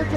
1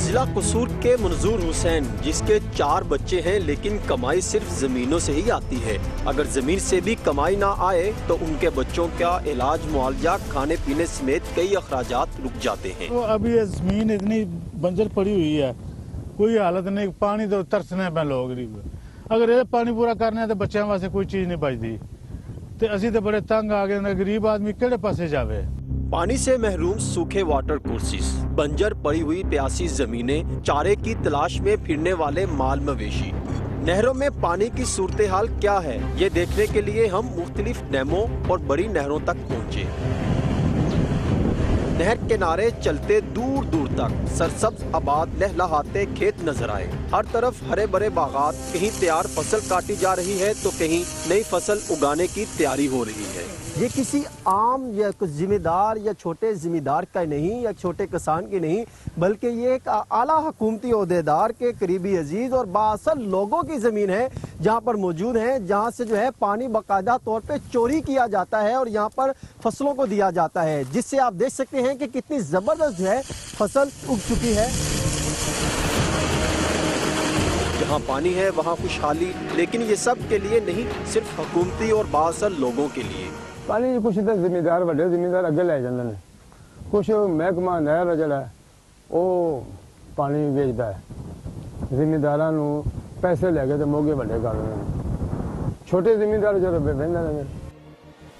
ضلع قصور کے منظور حسین جس کے 4 بچے ہیں لیکن کمائی صرف زمینوں سے ہی آتی ہے. اگر زمین سے بھی کمائی نہ آئے تو ان کے بچوں کا علاج معالجہ کھانے پینے سمیت کئی اخراجات رک جاتے ہیں. تو اب یہ زمین اتنی بنجر پڑی ہوئی ہے, کوئی حالت نہیں, پانی تو ترسنے پہ لوگ غریب. اگر یہ پانی پورا کرنا ہے تو بچوں واسطے کوئی چیز نہیں بچتی. تو اسی تو بڑے تنگ آ گئے, غریب آدمی کہڑے پاسے جاوے. پانی سے محروم سوکھے واٹر کورسز, بنجر پڑی ہوئی پیاسی زمینیں, چارے کی تلاش میں پھرنے والے مال مویشی. نہروں میں پانی کی صورتحال کیا ہے یہ دیکھنے کے لیے ہم مختلف ڈیموں اور بڑی نہروں تک پہنچے. نہر کنارے چلتے دور دور تک سرسبز آباد لہلہاتے کھیت نظر آئے. ہر طرف ہرے بھرے باغات, کہیں تیار فصل کاٹی جا رہی ہے تو کہیں نئی فصل اگانے کی تیاری ہو رہی ہے. یہ کسی عام یا کچھ ذمہ دار یا چھوٹے ذمہ دار کا نہیں یا چھوٹے کسان کی نہیں, بلکہ یہ ایک اعلیٰ حکومتی عہدیدار کے قریبی عزیز اور بااصل لوگوں کی زمین ہے جہاں پر موجود ہیں, جہاں سے جو ہے پانی باقاعدہ طور پہ چوری کیا جاتا ہے اور یہاں پر فصلوں کو دیا جاتا ہے, جس سے آپ دیکھ سکتے ہیں کہ کتنی زبردست جو ہے فصل اگ چکی ہے. جہاں پانی ہے وہاں خوشحالی, لیکن یہ سب کے لیے نہیں, صرف حکومتی اور بااصل لوگوں کے لیے. پانی کچھ تو ذمہ دار وڈے ذمہ دار اگے لے جاندے نے, کچھ محکمہ نہر جڑا ہے وہ پانی بیچتا ہے, ذمہ داراں نو پیسے لے کے تے موگے وڈے کر رہے ہیں, چھوٹے ذمہ دار جو بہندے نے.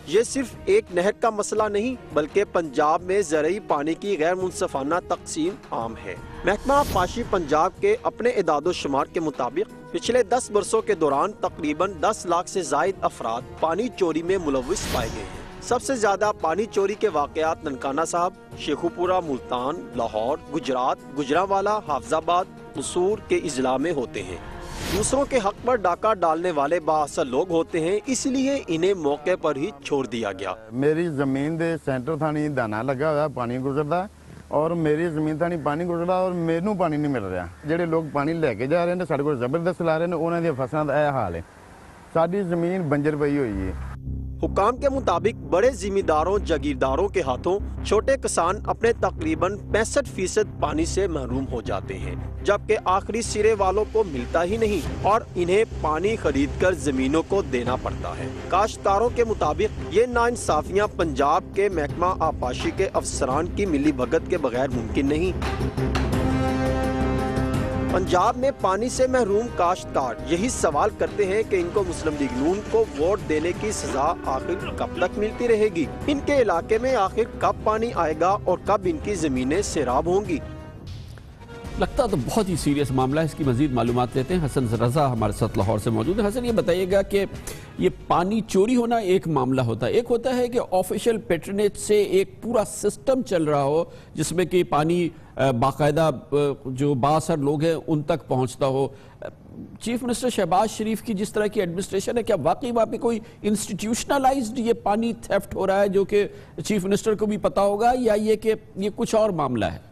یہ صرف ایک نہر کا مسئلہ نہیں بلکہ پنجاب میں زرعی پانی کی غیر منصفانہ تقسیم عام ہے. محکمہ آبپاشی پنجاب کے اپنے اعداد و شمار کے مطابق پچھلے 10 برسوں کے دوران تقریباً 10 لاکھ سے زائد افراد پانی چوری میں ملوث پائے گئے ہیں. سب سے زیادہ پانی چوری کے واقعات ننکانہ صاحب, شیخوپورہ, ملتان, لاہور, گجرات, گجرانوالہ, حافظ آباد, قصور کے اضلاع میں ہوتے ہیں. دوسروں کے حق پر ڈاکہ ڈالنے والے بااصل لوگ ہوتے ہیں, اس لیے انہیں موقع پر ہی چھوڑ دیا گیا. میری زمین دے سینٹر تھانی دانا لگا ہوا, پانی گزرتا اور میری زمین تھانی پانی گزرتا اور مینوں پانی نہیں مل رہا. جڑے لوگ پانی لے کے جا رہے ہیں سارے کو زبردست لا رہے ہیں, انہوں نے فصلوں کا یہ حال ہے. ساری زمین بنجر پئی ہوئی ہے. حکام کے مطابق بڑے ذمہ داروں جاگیرداروں کے ہاتھوں چھوٹے کسان اپنے تقریباً 65% پانی سے محروم ہو جاتے ہیں, جبکہ آخری سرے والوں کو ملتا ہی نہیں اور انہیں پانی خرید کر زمینوں کو دینا پڑتا ہے. کاشتکاروں کے مطابق یہ ناانصافیاں پنجاب کے محکمہ آبپاشی کے افسران کی ملی بھگت کے بغیر ممکن نہیں. پنجاب میں پانی سے محروم کاشتکار یہی سوال کرتے ہیں کہ ان کو مسلم لیگ نون کو ووٹ دینے کی سزا آخر کب تک ملتی رہے گی. ان کے علاقے میں آخر کب پانی آئے گا اور کب ان کی زمینیں سیراب ہوں گی. لگتا تو بہت ہی سیریس معاملہ ہے. اس کی مزید معلومات لیتے ہیں. حسن رضا ہمارے ساتھ لاہور سے موجود ہے. حسن, یہ بتائیے گا کہ یہ پانی چوری ہونا ایک معاملہ ہوتا ہے, ایک ہوتا ہے کہ آفیشیل پیٹرنیج سے ایک پورا سسٹم چل رہا ہو جس میں کہ پانی باقاعدہ جو بااثر لوگ ہیں ان تک پہنچتا ہو. چیف منسٹر شہباز شریف کی جس طرح کی ایڈمنسٹریشن ہے, کیا واقعی وہاں پہ کوئی انسٹیٹیوشنلائزڈ یہ پانی تھیفٹ ہو رہا ہے جو کہ چیف منسٹر کو بھی پتا ہوگا, یا یہ کہ یہ کچھ اور معاملہ ہے؟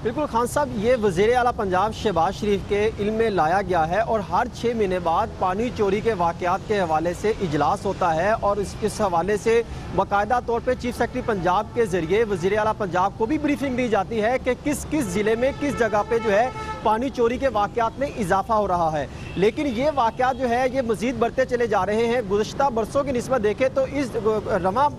بالکل خان صاحب, یہ وزیر اعلیٰ پنجاب شہباز شریف کے علم میں لایا گیا ہے اور ہر 6 مہینے بعد پانی چوری کے واقعات کے حوالے سے اجلاس ہوتا ہے اور اس حوالے سے باقاعدہ طور پہ چیف سیکرٹری پنجاب کے ذریعے وزیر اعلیٰ پنجاب کو بھی بریفنگ دی جاتی ہے کہ کس کس ضلع میں کس جگہ پہ جو ہے پانی چوری کے واقعات میں اضافہ ہو رہا ہے. لیکن یہ واقعات جو ہے یہ مزید بڑھتے چلے جا رہے ہیں. گزشتہ برسوں کی نسبت دیکھیں تو اس رواں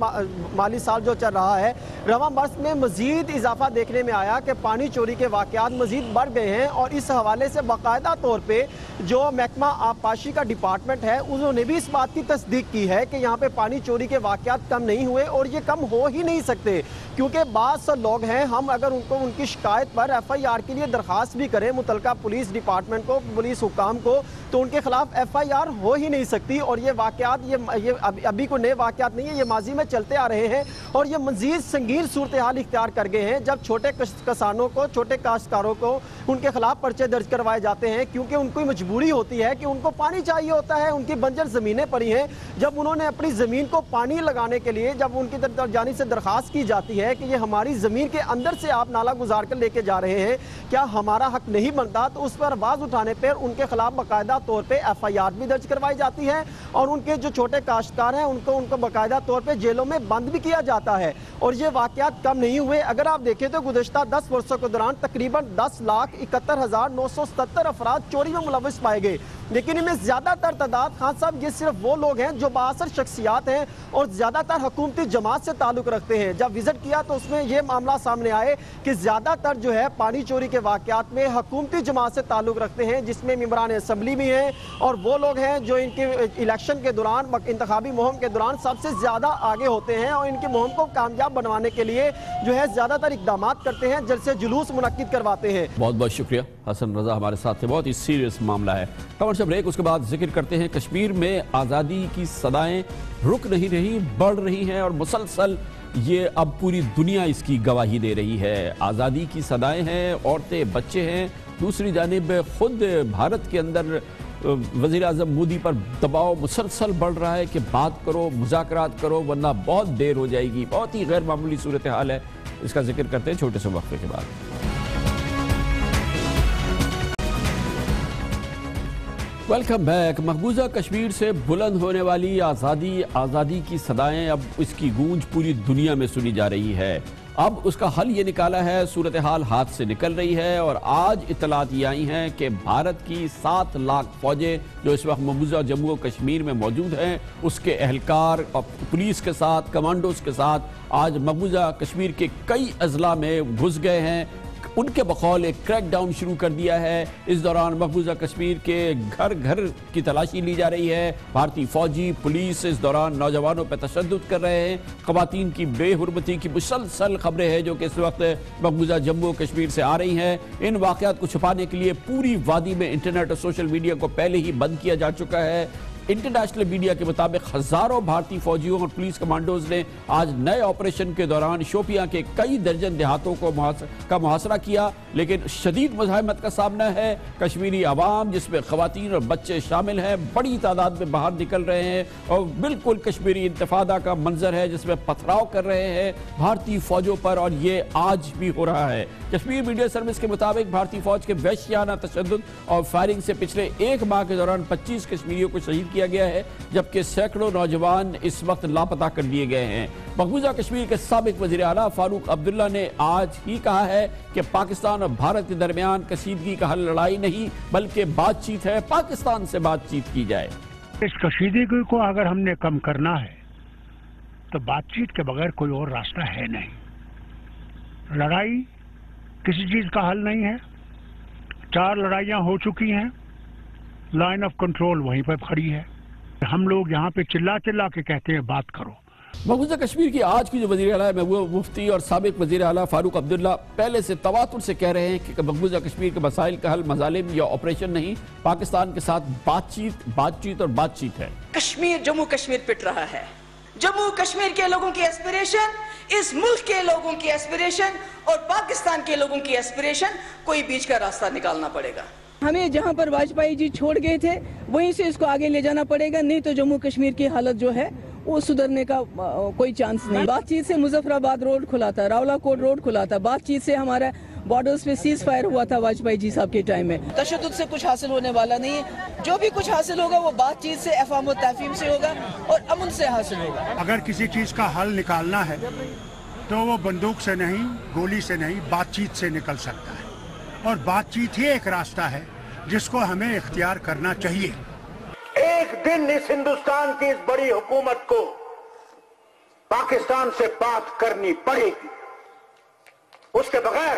مالی سال جو چل رہا ہے, رواں برس میں مزید اضافہ دیکھنے میں آیا کہ پانی چوری کے واقعات مزید بڑھ گئے ہیں اور اس حوالے سے باقاعدہ طور پہ جو محکمہ آبپاشی کا ڈپارٹمنٹ ہے انہوں نے بھی اس بات کی تصدیق کی ہے کہ یہاں پہ پانی چوری کے واقعات کم نہیں ہوئے اور یہ کم ہو ہی نہیں سکتے, کیونکہ بعض لوگ ہیں ہم اگر ان کی شکایت پر FIR کے لیے درخواست بھی کریں متعلقہ پولیس ڈپارٹمنٹ کو, پولیس حکام کو, تو ان کے خلاف FIR ہو ہی نہیں سکتی. اور یہ واقعات یہ ابھی کوئی نئے واقعات نہیں ہیں, یہ ماضی میں چلتے آ رہے ہیں اور یہ مزید سنگین صورتحال اختیار کر گئے ہیں جب چھوٹے کسانوں کو, چھوٹے کاشتکاروں کو ان کے خلاف پرچے درج کروائے جاتے ہیں کیونکہ ان کو مجبوری ہوتی ہے کہ ان کو پانی چاہیے ہوتا ہے. ان کی بنجر زمینیں پڑی ہیں, جب انہوں نے اپنی زمین کو پانی لگانے کے لیے جب ان کی جانب سے درخواست کی جاتی ہے ہے کہ یہ ہماری زمین کے اندر سے آپ نالا گزار کر لے کے جا رہے ہیں، کیا ہمارا حق نہیں بنتا؟ تو اس پر آواز اٹھانے پر ان کے خلاف باقاعدہ طور پہ FIR بھی درج کروائی جاتی ہے اور ان کے جو چھوٹے کاشتکار ہیں ان کو باقاعدہ طور پہ جیلوں میں بند بھی کیا جاتا ہے۔ اور یہ واقعات کم نہیں ہوئے، اگر آپ دیکھیں تو گزشتہ 10 برسوں کے دوران تقریباً 10,71,970 افراد چوری میں ملوث پائے گئے، لیکن ان میں زیادہ تر تعداد خان صاحب یہ صرف وہ لوگ ہیں جو بااثر شخصیات ہیں اور زیادہ تر حکومتی جماعت سے تعلق رکھتے ہیں۔ جب وزٹ کیا تو اس میں یہ معاملہ سامنے آئے کہ زیادہ تر جو ہے پانی چوری کے واقعات میں حکومتی جماعت سے تعلق رکھتے ہیں، جس میں ممبران اسمبلی بھی ہیں اور وہ لوگ ہیں جو ان کے الیکشن کے دوران انتخابی مہم کے دوران سب سے زیادہ آگے ہوتے ہیں اور ان کی مہم کو کامیاب بنوانے کے لیے جو ہے زیادہ تر اقدامات کرتے ہیں، جلسے جلوس منعقد کرواتے ہیں۔ بہت بہت شکریہ حسن رضا ہمارے ساتھ تھے، بہت ہی سیریس معاملہ ہے۔ کمرشل بریک، اس کے بعد ذکر کرتے ہیں کشمیر میں آزادی کی صدائیں رک نہیں رہی، بڑھ رہی ہیں اور مسلسل یہ اب پوری دنیا اس کی گواہی دے رہی ہے۔ آزادی کی صدائیں ہیں، عورتیں، بچے ہیں، دوسری جانب خود بھارت کے اندر وزیر اعظم مودی پر دباؤ مسلسل بڑھ رہا ہے کہ بات کرو، مذاکرات کرو ورنہ بہت دیر ہو جائے گی۔ بہت ہی غیر معمولی صورتحال ہے، اس کا ذکر کرتے ہیں چھوٹے سے وقفے کے بعد۔ Welcome back. مقبوضہ کشمیر سے بلند ہونے والی آزادی کی صدائیں اب اس کی گونج پوری دنیا میں سنی جا رہی ہے۔ اب اس کا حل یہ نکالا ہے، صورتحال ہاتھ سے نکل رہی ہے اور آج اطلاعات یہ آئی ہیں کہ بھارت کی 7 لاکھ فوجیں جو اس وقت مقبوضہ جموں و کشمیر میں موجود ہیں، اس کے اہلکار پولیس کے ساتھ، کمانڈوز کے ساتھ آج مقبوضہ کشمیر کے کئی اضلاع میں گھس گئے ہیں۔ ان کے بقول ایک کریک ڈاؤن شروع کر دیا ہے۔ اس دوران مقبوضہ کشمیر کے گھر گھر کی تلاشی لی جا رہی ہے۔ بھارتی فوجی، پولیس اس دوران نوجوانوں پہ تشدد کر رہے ہیں۔ خواتین کی بے حرمتی کی مسلسل خبریں ہیں جو کہ اس وقت مقبوضہ جموں و کشمیر سے آ رہی ہیں۔ ان واقعات کو چھپانے کے لیے پوری وادی میں انٹرنیٹ اور سوشل میڈیا کو پہلے ہی بند کیا جا چکا ہے۔ انٹرنیشنل میڈیا کے مطابق ہزاروں بھارتی فوجیوں اور پولیس کمانڈوز نے آج نئے آپریشن کے دوران شوپیاں کے کئی درجن دیہاتوں کا محاصرہ کیا، لیکن شدید مزاحمت کا سامنا ہے۔ کشمیری عوام جس میں خواتین اور بچے شامل ہیں بڑی تعداد میں باہر نکل رہے ہیں اور بالکل کشمیری انتفاضہ کا منظر ہے جس میں پتھراؤ کر رہے ہیں بھارتی فوجوں پر، اور یہ آج بھی ہو رہا ہے۔ کشمیر میڈیا سروس کے مطابق بھارتی فوج کے وحشیانہ تشدد اور فائرنگ سے پچھلے 1 ماہ کے دوران 25 کشمیریوں کو شہید کیا گیا ہے، جبکہ سینکڑوں نوجوان اس وقت لاپتہ کر دیے گئے ہیں۔ مقبوضہ کشمیر کے سابق وزیر اعلیٰ فاروق عبداللہ نے آج ہی کہا ہے کہ پاکستان اور بھارت کے درمیان کشیدگی کا حل لڑائی نہیں بلکہ بات چیت ہے، پاکستان سے بات چیت کی جائے۔ اس کشیدگی کو اگر ہم نے کم کرنا ہے تو بات چیت کے بغیر کوئی اور راستہ ہے نہیں۔ لڑائی کسی چیز کا حل نہیں ہے۔ 4 لڑائیاں ہو چکی ہیں، لائن آف کنٹرول وہیں پہ کھڑی ہے۔ ہم لوگ یہاں پہ چلا کے کہتے ہیں بات کرو۔ مقبوضہ کشمیر کی آج کی جو وزیر اعلیٰ محبوبہ مفتی اور سابق وزیر اعلیٰ فاروق عبداللہ پہلے سے تواتر سے کہہ رہے ہیں کہ مقبوضہ کشمیر کے مسائل کا حل مظالم یا آپریشن نہیں، پاکستان کے ساتھ بات چیت اور بات چیت ہے۔ کشمیر جموں کشمیر پٹ رہا ہے۔ جموں کشمیر کے لوگوں کی ایسپریشن، اس ملک کے لوگوں کی ایسپریشن اور پاکستان کے لوگوں کی ایسپریشن، کوئی بیچ کا راستہ نکالنا پڑے گا۔ ہمیں جہاں پر واجپئی جی چھوڑ گئے تھے وہیں سے اس کو آگے لے جانا پڑے گا، نہیں تو جموں کشمیر کی حالت جو ہے وہ سدھرنے کا کوئی چانس نہیں۔ بات چیت سے مظفر آباد روڈ کھلا تھا، راولا کوٹ روڈ کھلا تھا، بات چیت سے ہمارا بارڈرز پہ سیز فائر ہوا تھا واجپئی جی صاحب کے ٹائم میں۔ تشدد سے کچھ حاصل ہونے والا نہیں ہے، جو بھی کچھ حاصل ہوگا وہ بات چیت سے، افہام و تفہیم سے ہوگا اور امن سے حاصل ہوگا۔ اگر کسی چیز کا حل نکالنا ہے تو وہ بندوق سے نہیں، گولی سے نہیں، بات چیت سے نکل سکتا ہے، اور بات چیت ہی ایک راستہ ہے جس کو ہمیں اختیار کرنا چاہیے۔ ایک دن اس ہندوستان کی اس بڑی حکومت کو پاکستان سے بات کرنی پڑے گی، اس کے بغیر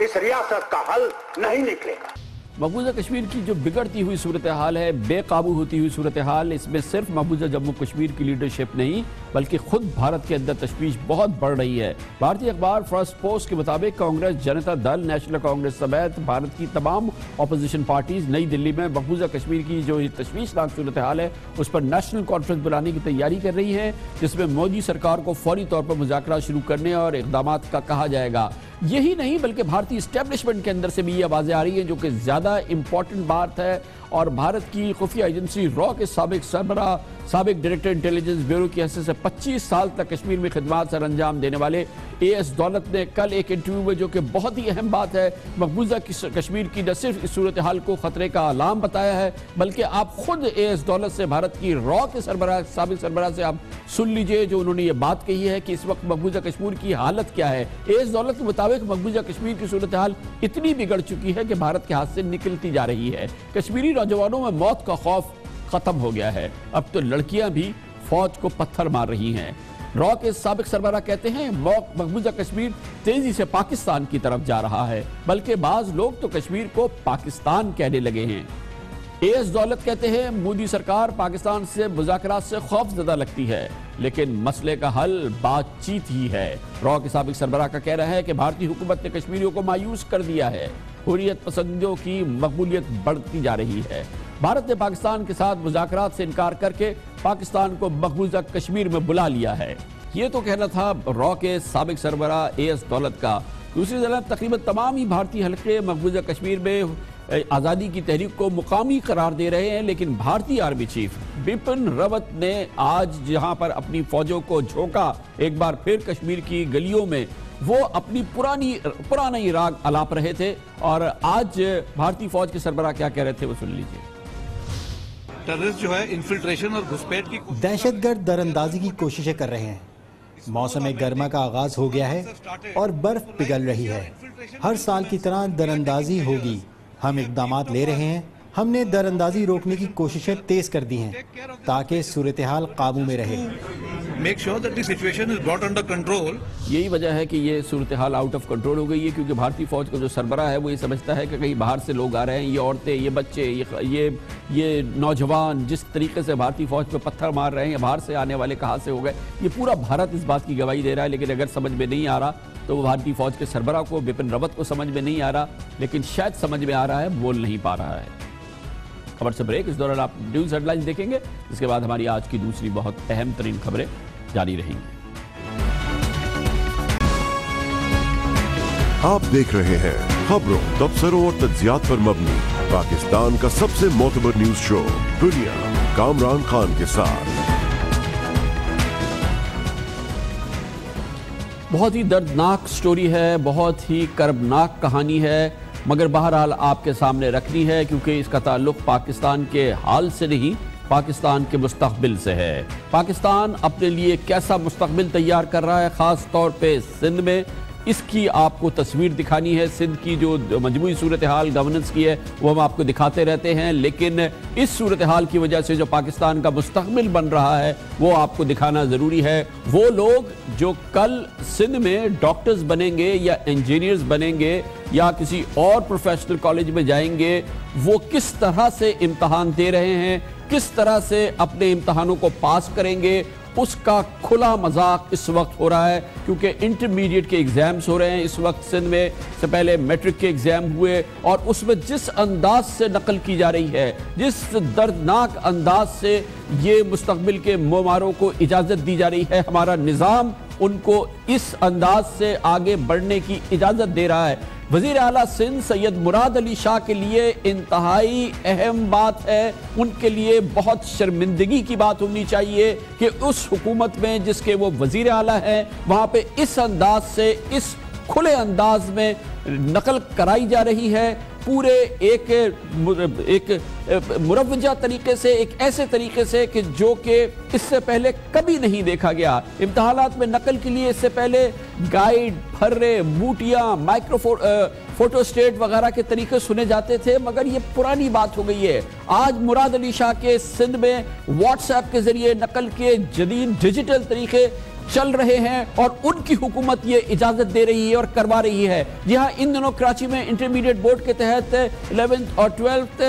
اس ریاست کا حل نہیں نکلے گا۔ مقبوضہ کشمیر کی جو بگڑتی ہوئی صورتحال ہے، بے قابو ہوتی ہوئی صورتحال، اس میں صرف مقبوضہ جموں کشمیر کی لیڈرشپ نہیں بلکہ خود بھارت کے اندر تشویش بہت بڑھ رہی ہے۔ بھارتی اخبار فرسٹ پوسٹ کے مطابق کانگریس، جنتا دل، نیشنل کانگریس سمیت بھارت کی تمام اپوزیشن پارٹیز نئی دلی میں مقبوضہ کشمیر کی جو تشویشناک صورتحال ہے اس پر نیشنل کانفرنس بلانے کی تیاری کر رہی ہیں، جس میں مودی سرکار کو فوری طور پر مذاکرات شروع کرنے اور اقدامات کا کہا جائے گا۔ یہی نہیں بلکہ بھارتی اسٹیبلشمنٹ کے اندر سے بھی یہ آوازیں آ رہی ہیں جو کہ زیادہ امپورٹنٹ بات ہے، اور بھارت کی خفیہ ایجنسی را کے سابق سربراہ سابق ڈائریکٹر انٹیلیجنس بیورو کی حیثیت سے 25 سال تک کشمیر میں خدمات سر انجام دینے والے اے ایس دولت نے کل ایک انٹرویو میں، جو کہ بہت ہی اہم بات ہے، مقبوضہ کشمیر کی نہ صرف اس صورتحال کو خطرے کا علام بتایا ہے، بلکہ آپ خود اے ایس دولت سے، بھارت کی را کے سابق سربراہ سے آپ سن لیجئے جو انہوں نے یہ بات کہی ہے کہ اس وقت مقبوضہ کشمیر کی حالت کیا ہے۔ اے ایس دولت کے مطابق مقبوضہ کشمیر کی صورتحال اتنی بگڑ چکی ہے کہ بھارت کے ہاتھ سے نکلتی جا رہی ہے۔ کشمیری نوجوانوں میں موت کا خوف ختم ہو گیا ہے، اب تو لڑکیاں بھی فوج کو پتھر مار رہی ہیں۔ را کے سابق سربراہ کہتے ہیں مقبوضہ کشمیر تیزی سے پاکستان کی طرف جا رہا ہے، بلکہ بعض لوگ تو کشمیر کو پاکستان کہنے لگے ہیں۔ اے ایس دولت کہتے ہیں مودی سرکار پاکستان سے مذاکرات سے خوف زدہ لگتی ہے، لیکن مسئلے کا حل بات چیت ہی ہے۔ را کے سابق سربراہ کا کہنا ہے کہ بھارتی حکومت نے کشمیریوں کو مایوس کر دیا ہے، حریت پسندوں کی مقبولیت بڑھتی جا رہی ہے۔ بھارت نے پاکستان کے ساتھ مذاکرات سے انکار کر کے پاکستان کو مقبوضہ کشمیر میں بلا لیا ہے۔ یہ تو کہنا تھا را کے سابق سربراہ اے ایس دولت کا۔ دوسری طرف تقریباً تمام ہی بھارتی حلقے مقبوضہ کشمیر میں آزادی کی تحریک کو مقامی قرار دے رہے ہیں، لیکن بھارتی آرمی چیف بپن راوت نے آج جہاں پر اپنی فوجوں کو جھونکا ایک بار پھر کشمیر کی گلیوں میں، وہ اپنی پرانی راگ الاپ رہے تھے، اور آج بھارتی فوج کے سربراہ کیا کہہ رہے تھے وہ سن لیجئے۔ ٹیررسٹ جو ہے انفلٹریشن اور گھسپیٹ کی دہشت گرد در اندازی کی کوششیں کر رہے ہیں۔ موسم گرما کا آغاز ہو گیا ہے اور برف پگھل رہی ہے۔ ہر سال کی طرح در اندازی ہوگی۔ ہم اقدامات لے رہے ہیں۔ ہم نے در اندازی روکنے کی کوششیں تیز کر دی ہیں تاکہ صورتحال قابو میں رہے۔ Make sure that the situation is brought under control. یہی وجہ ہے کہ یہ صورتحال آؤٹ آف کنٹرول ہو گئی ہے، کیونکہ بھارتی فوج کا جو سربراہ ہے وہ یہ سمجھتا ہے کہ کہیں باہر سے لوگ آ رہے ہیں، یہ عورتیں، یہ بچے، یہ نوجوان جس طریقے سے بھارتی فوج پہ پتھر مار رہے ہیں، باہر سے آنے والے کہاں سے ہو گئے، یہ پورا بھارت اس بات کی گواہی دے رہا ہے۔ لیکن اگر سمجھ میں نہیں آ رہا تو وہ بھارتی فوج کے سربراہ کو بپن راوت کو سمجھ میں نہیں آ رہا، لیکن شاید سمجھ میں آ رہا ہے، بول نہیں پا رہا ہے۔ خبر سے بریک، اس دوران آپ نیوز ہیڈ لائنز دیکھیں گے، اس کے بعد ہماری آج کی دوسری بہت اہم ترین خبریں جاری رہیں گی۔ آپ دیکھ رہے ہیں خبروں، تبصروں اور تجزیات پر مبنی پاکستان کا سب سے معتبر نیوز شو دنیا، کامران خان کے ساتھ۔ بہت ہی دردناک سٹوری ہے، بہت ہی کربناک کہانی ہے، مگر بہرحال آپ کے سامنے رکھنی ہے، کیونکہ اس کا تعلق پاکستان کے حال سے نہیں، پاکستان کے مستقبل سے ہے۔ پاکستان اپنے لیے کیسا مستقبل تیار کر رہا ہے، خاص طور پہ سندھ میں، اس کی آپ کو تصویر دکھانی ہے۔ سندھ کی جو مجموعی صورتحال گورننس کی ہے وہ ہم آپ کو دکھاتے رہتے ہیں، لیکن اس صورتحال کی وجہ سے جو پاکستان کا مستقبل بن رہا ہے وہ آپ کو دکھانا ضروری ہے۔ وہ لوگ جو کل سندھ میں ڈاکٹرز بنیں گے یا انجینئرز بنیں گے یا کسی اور پروفیشنل کالج میں جائیں گے، وہ کس طرح سے امتحان دے رہے ہیں، کس طرح سے اپنے امتحانوں کو پاس کریں گے، اس کا کھلا مذاق اس وقت ہو رہا ہے، کیونکہ انٹرمیڈیٹ کے ایگزامز ہو رہے ہیں اس وقت سندھ میں۔ سے پہلے میٹرک کے ایگزام ہوئے، اور اس میں جس انداز سے نقل کی جا رہی ہے، جس دردناک انداز سے یہ مستقبل کے معماروں کو اجازت دی جا رہی ہے، ہمارا نظام ان کو اس انداز سے آگے بڑھنے کی اجازت دے رہا ہے۔ وزیر اعلیٰ سندھ سید مراد علی شاہ کے لیے انتہائی اہم بات ہے، ان کے لیے بہت شرمندگی کی بات ہونی چاہیے کہ اس حکومت میں جس کے وہ وزیر اعلیٰ ہیں، وہاں پہ اس انداز سے، اس کھلے انداز میں نقل کرائی جا رہی ہے، پورے ایک مروجہ طریقے سے، ایک ایسے طریقے سے کہ جو کہ اس سے پہلے کبھی نہیں دیکھا گیا۔ امتحانات میں نقل کے لیے اس سے پہلے گائیڈ، پھرے، بوٹیاں، فوٹو سٹیٹ وغیرہ کے طریقے سنے جاتے تھے، مگر یہ پرانی بات ہو گئی ہے۔ آج مراد علی شاہ کے سندھ میں واٹس ایپ کے ذریعے نقل کے جدید ڈیجیٹل طریقے چل رہے ہیں، اور ان کی حکومت یہ اجازت دے رہی ہے اور کروا رہی ہے۔ یہاں ان دنوں کراچی میں انٹرمیڈیٹ بورڈ کے تحت 11th اور 12th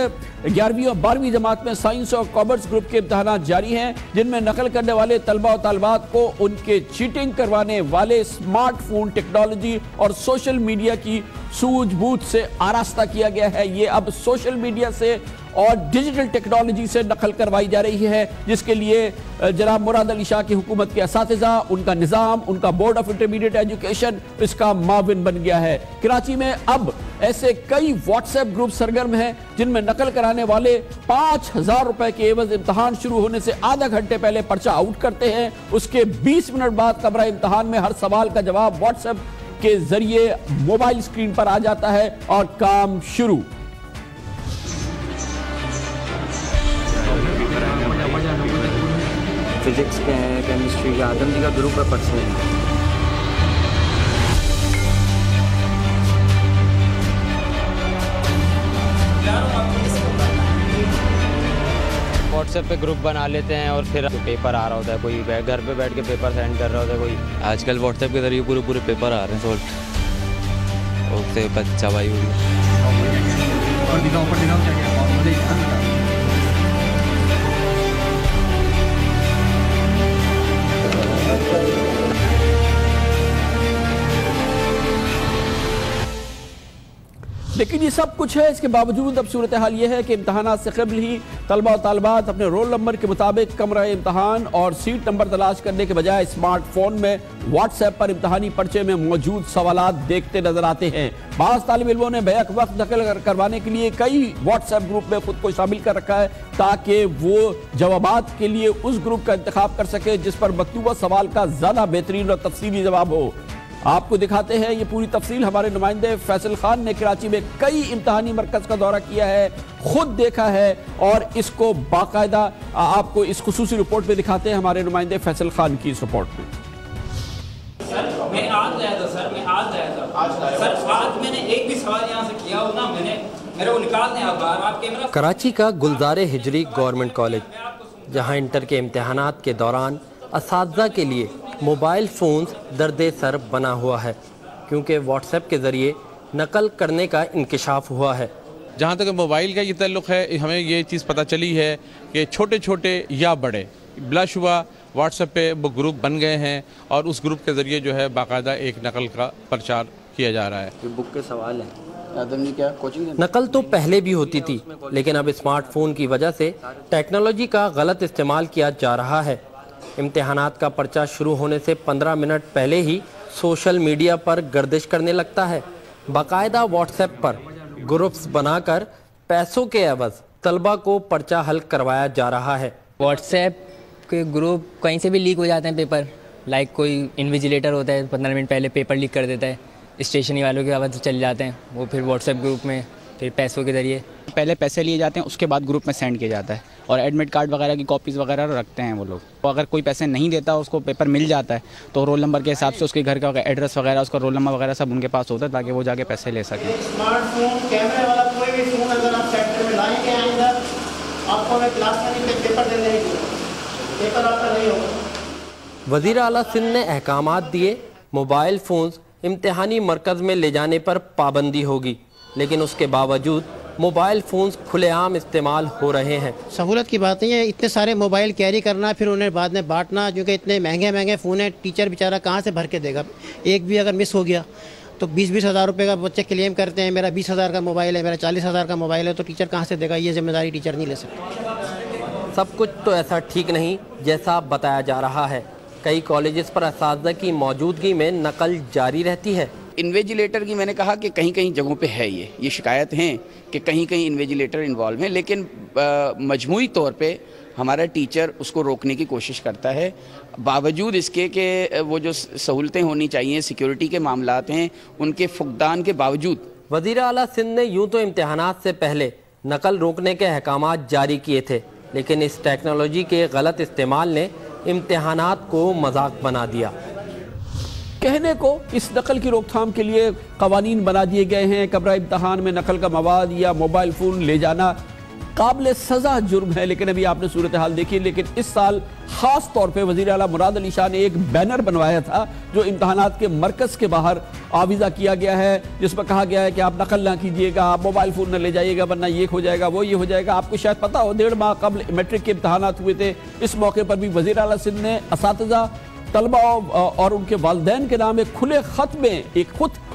11ویں اور 12ویں جماعت میں سائنس اور کامرس گروپ کے امتحانات جاری ہیں، جن میں نقل کرنے والے طلبہ و طالبات کو ان کے چیٹنگ کروانے والے اسمارٹ فون ٹیکنالوجی اور سوشل میڈیا کی سوجھ بوجھ سے آراستہ کیا گیا ہے۔ یہ اب سوشل میڈیا سے اور ڈیجیٹل ٹیکنالوجی سے نقل کروائی جا رہی ہے، جس کے لیے جناب مراد علی شاہ کی حکومت کے اساتذہ، ان کا نظام، ان کا بورڈ آف انٹرمیڈیٹ ایجوکیشن اس کا معاون بن گیا ہے۔ کراچی میں اب ایسے کئی واٹس ایپ گروپ سرگرم ہیں جن میں نقل کرانے والے 5,000 روپے کے عوض امتحان شروع ہونے سے آدھا گھنٹے پہلے پرچہ آؤٹ کرتے ہیں، اس کے 20 منٹ بعد قبرہ امتحان میں ہر سوال کا جواب واٹس ایپ کے ذریعے موبائل سکرین پر آ جاتا ہے اور کام شروع۔ فزکس کے ہیں، کیمسٹری کے، آدم جی کا گروپ ہے پرسوں۔ واٹس ایپ پہ گروپ بنا لیتے ہیں اور پھر پیپر آ رہا ہوتا ہے، کوئی گھر پہ بیٹھ کے پیپر سینڈ کر رہا ہوتا ہے کوئی۔ آج کل واٹس ایپ کے ذریعے پورے پیپر آ رہے ہیں سولٹ، اس سے بچہ بھائی ہوئی۔ لیکن یہ سب کچھ ہے، اس کے باوجود اب صورتحال یہ ہے کہ امتحانات سے قبل ہی طلبہ و طالبات اپنے رول نمبر کے مطابق کمرہ امتحان اور سیٹ نمبر تلاش کرنے کے بجائے اسمارٹ فون میں واٹس ایپ پر امتحانی پرچے میں موجود سوالات دیکھتے نظر آتے ہیں۔ بعض طالب علموں نے بیک وقت نقل کروانے کے لیے کئی واٹس ایپ گروپ میں خود کو شامل کر رکھا ہے تاکہ وہ جوابات کے لیے اس گروپ کا انتخاب کر سکے جس پر مطلوبہ سوال کا زیادہ بہترین اور تفصیلی جواب ہو۔ آپ کو دکھاتے ہیں یہ پوری تفصیل۔ ہمارے نمائندے فیصل خان نے کراچی میں کئی امتحانی مرکز کا دورہ کیا ہے، خود دیکھا ہے اور اس کو باقاعدہ آپ کو اس خصوصی رپورٹ میں دکھاتے ہیں ہمارے نمائندے فیصل خان کی اس رپورٹ میں۔ میں آج گیا تھا سر، آج میں نے ایک بھی سوال یہاں سے کیا ہو نا، میرے کو نکال دیں آپ باہر۔ آپ کیمرہ کراچی کا گلزار ہجری گورنمنٹ کالج، جہاں انٹر کے امتحانات کے دوران اساتذہ کے لیے موبائل فونز درد سر بنا ہوا ہے، کیونکہ واٹس ایپ کے ذریعے نقل کرنے کا انکشاف ہوا ہے۔ جہاں تک موبائل کا یہ تعلق ہے، ہمیں یہ چیز پتہ چلی ہے کہ چھوٹے چھوٹے یا بڑے بلا شبہ واٹس ایپ پہ وہ گروپ بن گئے ہیں اور اس گروپ کے ذریعے جو ہے باقاعدہ ایک نقل کا پرچار کیا جا رہا ہے۔ یہ بک کے سوال ہیں۔ نقل تو پہلے بھی ہوتی تھی، لیکن اب اسمارٹ فون کی وجہ سے ٹیکنالوجی کا غلط استعمال کیا جا رہا ہے۔ امتحانات کا پرچہ شروع ہونے سے 15 منٹ پہلے ہی سوشل میڈیا پر گردش کرنے لگتا ہے۔ باقاعدہ واٹس ایپ پر گروپس بنا کر پیسوں کے عوض طلبہ کو پرچہ حل کروایا جا رہا ہے۔ واٹس ایپ کے گروپ کہیں سے بھی لیک ہو جاتے ہیں پیپر، لائک کوئی انویجیلیٹر ہوتا ہے 15 منٹ پہلے پیپر لیک کر دیتا ہے، اسٹیشنری والوں کے آواز چل جاتے ہیں، وہ پھر واٹس ایپ گروپ میں پھر پیسوں کے ذریعے پہلے پیسے لیے جاتے ہیں، اس کے بعد گروپ میں سینڈ کیا جاتا ہے اور ایڈمٹ کارڈ وغیرہ کی کاپیز وغیرہ رکھتے ہیں وہ لوگ۔ اگر کوئی پیسے نہیں دیتا اس کو پیپر مل جاتا ہے تو رول نمبر کے حساب سے اس کے گھر کا ایڈریس وغیرہ، اس کا رول نمبر وغیرہ سب ان کے پاس ہوتا ہے تاکہ وہ جا کے پیسے لے سکیں۔ اسمارٹ فون کیمرے والا کوئی بھی فون اگر آپ سیکٹر میں لائیں گے آئندہ آپ کو کلاس میں پیپر دینے نہیں ہوگا، پیپر آپ کا نہیں ہوگا۔ وزیر اعلیٰ سندھ نے احکامات دیے، موبائل فونز امتحانی مرکز میں لے جانے پر پابندی ہوگی، لیکن اس کے باوجود موبائل فونز کھلے عام استعمال ہو رہے ہیں۔ سہولت کی بات نہیں ہے اتنے سارے موبائل کیری کرنا پھر انہیں بعد میں بانٹنا، کیونکہ اتنے مہنگے فون ہیں، ٹیچر بیچارہ کہاں سے بھر کے دے گا؟ ایک بھی اگر مس ہو گیا تو 20-20 ہزار روپے کا بچے کلیم کرتے ہیں، میرا 20,000 کا موبائل ہے، میرا 40,000 کا موبائل ہے، تو ٹیچر کہاں سے دے گا؟ یہ ذمہ داری ٹیچر نہیں لے سکتا۔ سب کچھ تو ایسا ٹھیک نہیں جیسا بتایا جا رہا ہے۔ کئی کالجز پر اساتذہ کی موجودگی میں نقل جاری رہتی ہے۔ انویجیلیٹر کی میں نے کہا کہ کہیں کہیں جگہوں پہ ہے، یہ شکایت ہیں کہ کہیں کہیں انویجیلیٹر انوالو ہیں، لیکن مجموعی طور پہ ہمارا ٹیچر اس کو روکنے کی کوشش کرتا ہے، باوجود اس کے کہ وہ جو سہولتیں ہونی چاہیے، سیکیورٹی کے معاملات ہیں، ان کے فقدان کے باوجود۔ وزیر اعلیٰ سندھ نے یوں تو امتحانات سے پہلے نقل روکنے کے احکامات جاری کیے تھے، لیکن اس ٹیکنالوجی کے غلط استعمال نے امتحانات کو مذاق بنا دیا۔ کہنے کو اس نقل کی روک تھام کے لیے قوانین بنا دیے گئے ہیں۔ کمرہ امتحان میں نقل کا مواد یا موبائل فون لے جانا قابل سزا جرم ہے، لیکن ابھی آپ نے صورتحال دیکھی۔ لیکن اس سال خاص طور پہ وزیر اعلیٰ مراد علی شاہ نے ایک بینر بنوایا تھا جو امتحانات کے مرکز کے باہر آویزہ کیا گیا ہے، جس پر کہا گیا ہے کہ آپ نقل نہ کیجئے گا، آپ موبائل فون نہ لے جائیے گا، ورنہ یہ ہو جائے گا، وہ یہ ہو جائے گا۔ آپ کو شاید پتا ہو 1.5 ماہ قبل میٹرک کے امتحانات ہوئے تھے، اس موقع پر بھی وزیر اعلیٰ سندھ نے اساتذہ، طلبہ اور ان کے والدین کے نام ایک کھلے خط میں ایک خط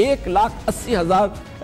1,80,000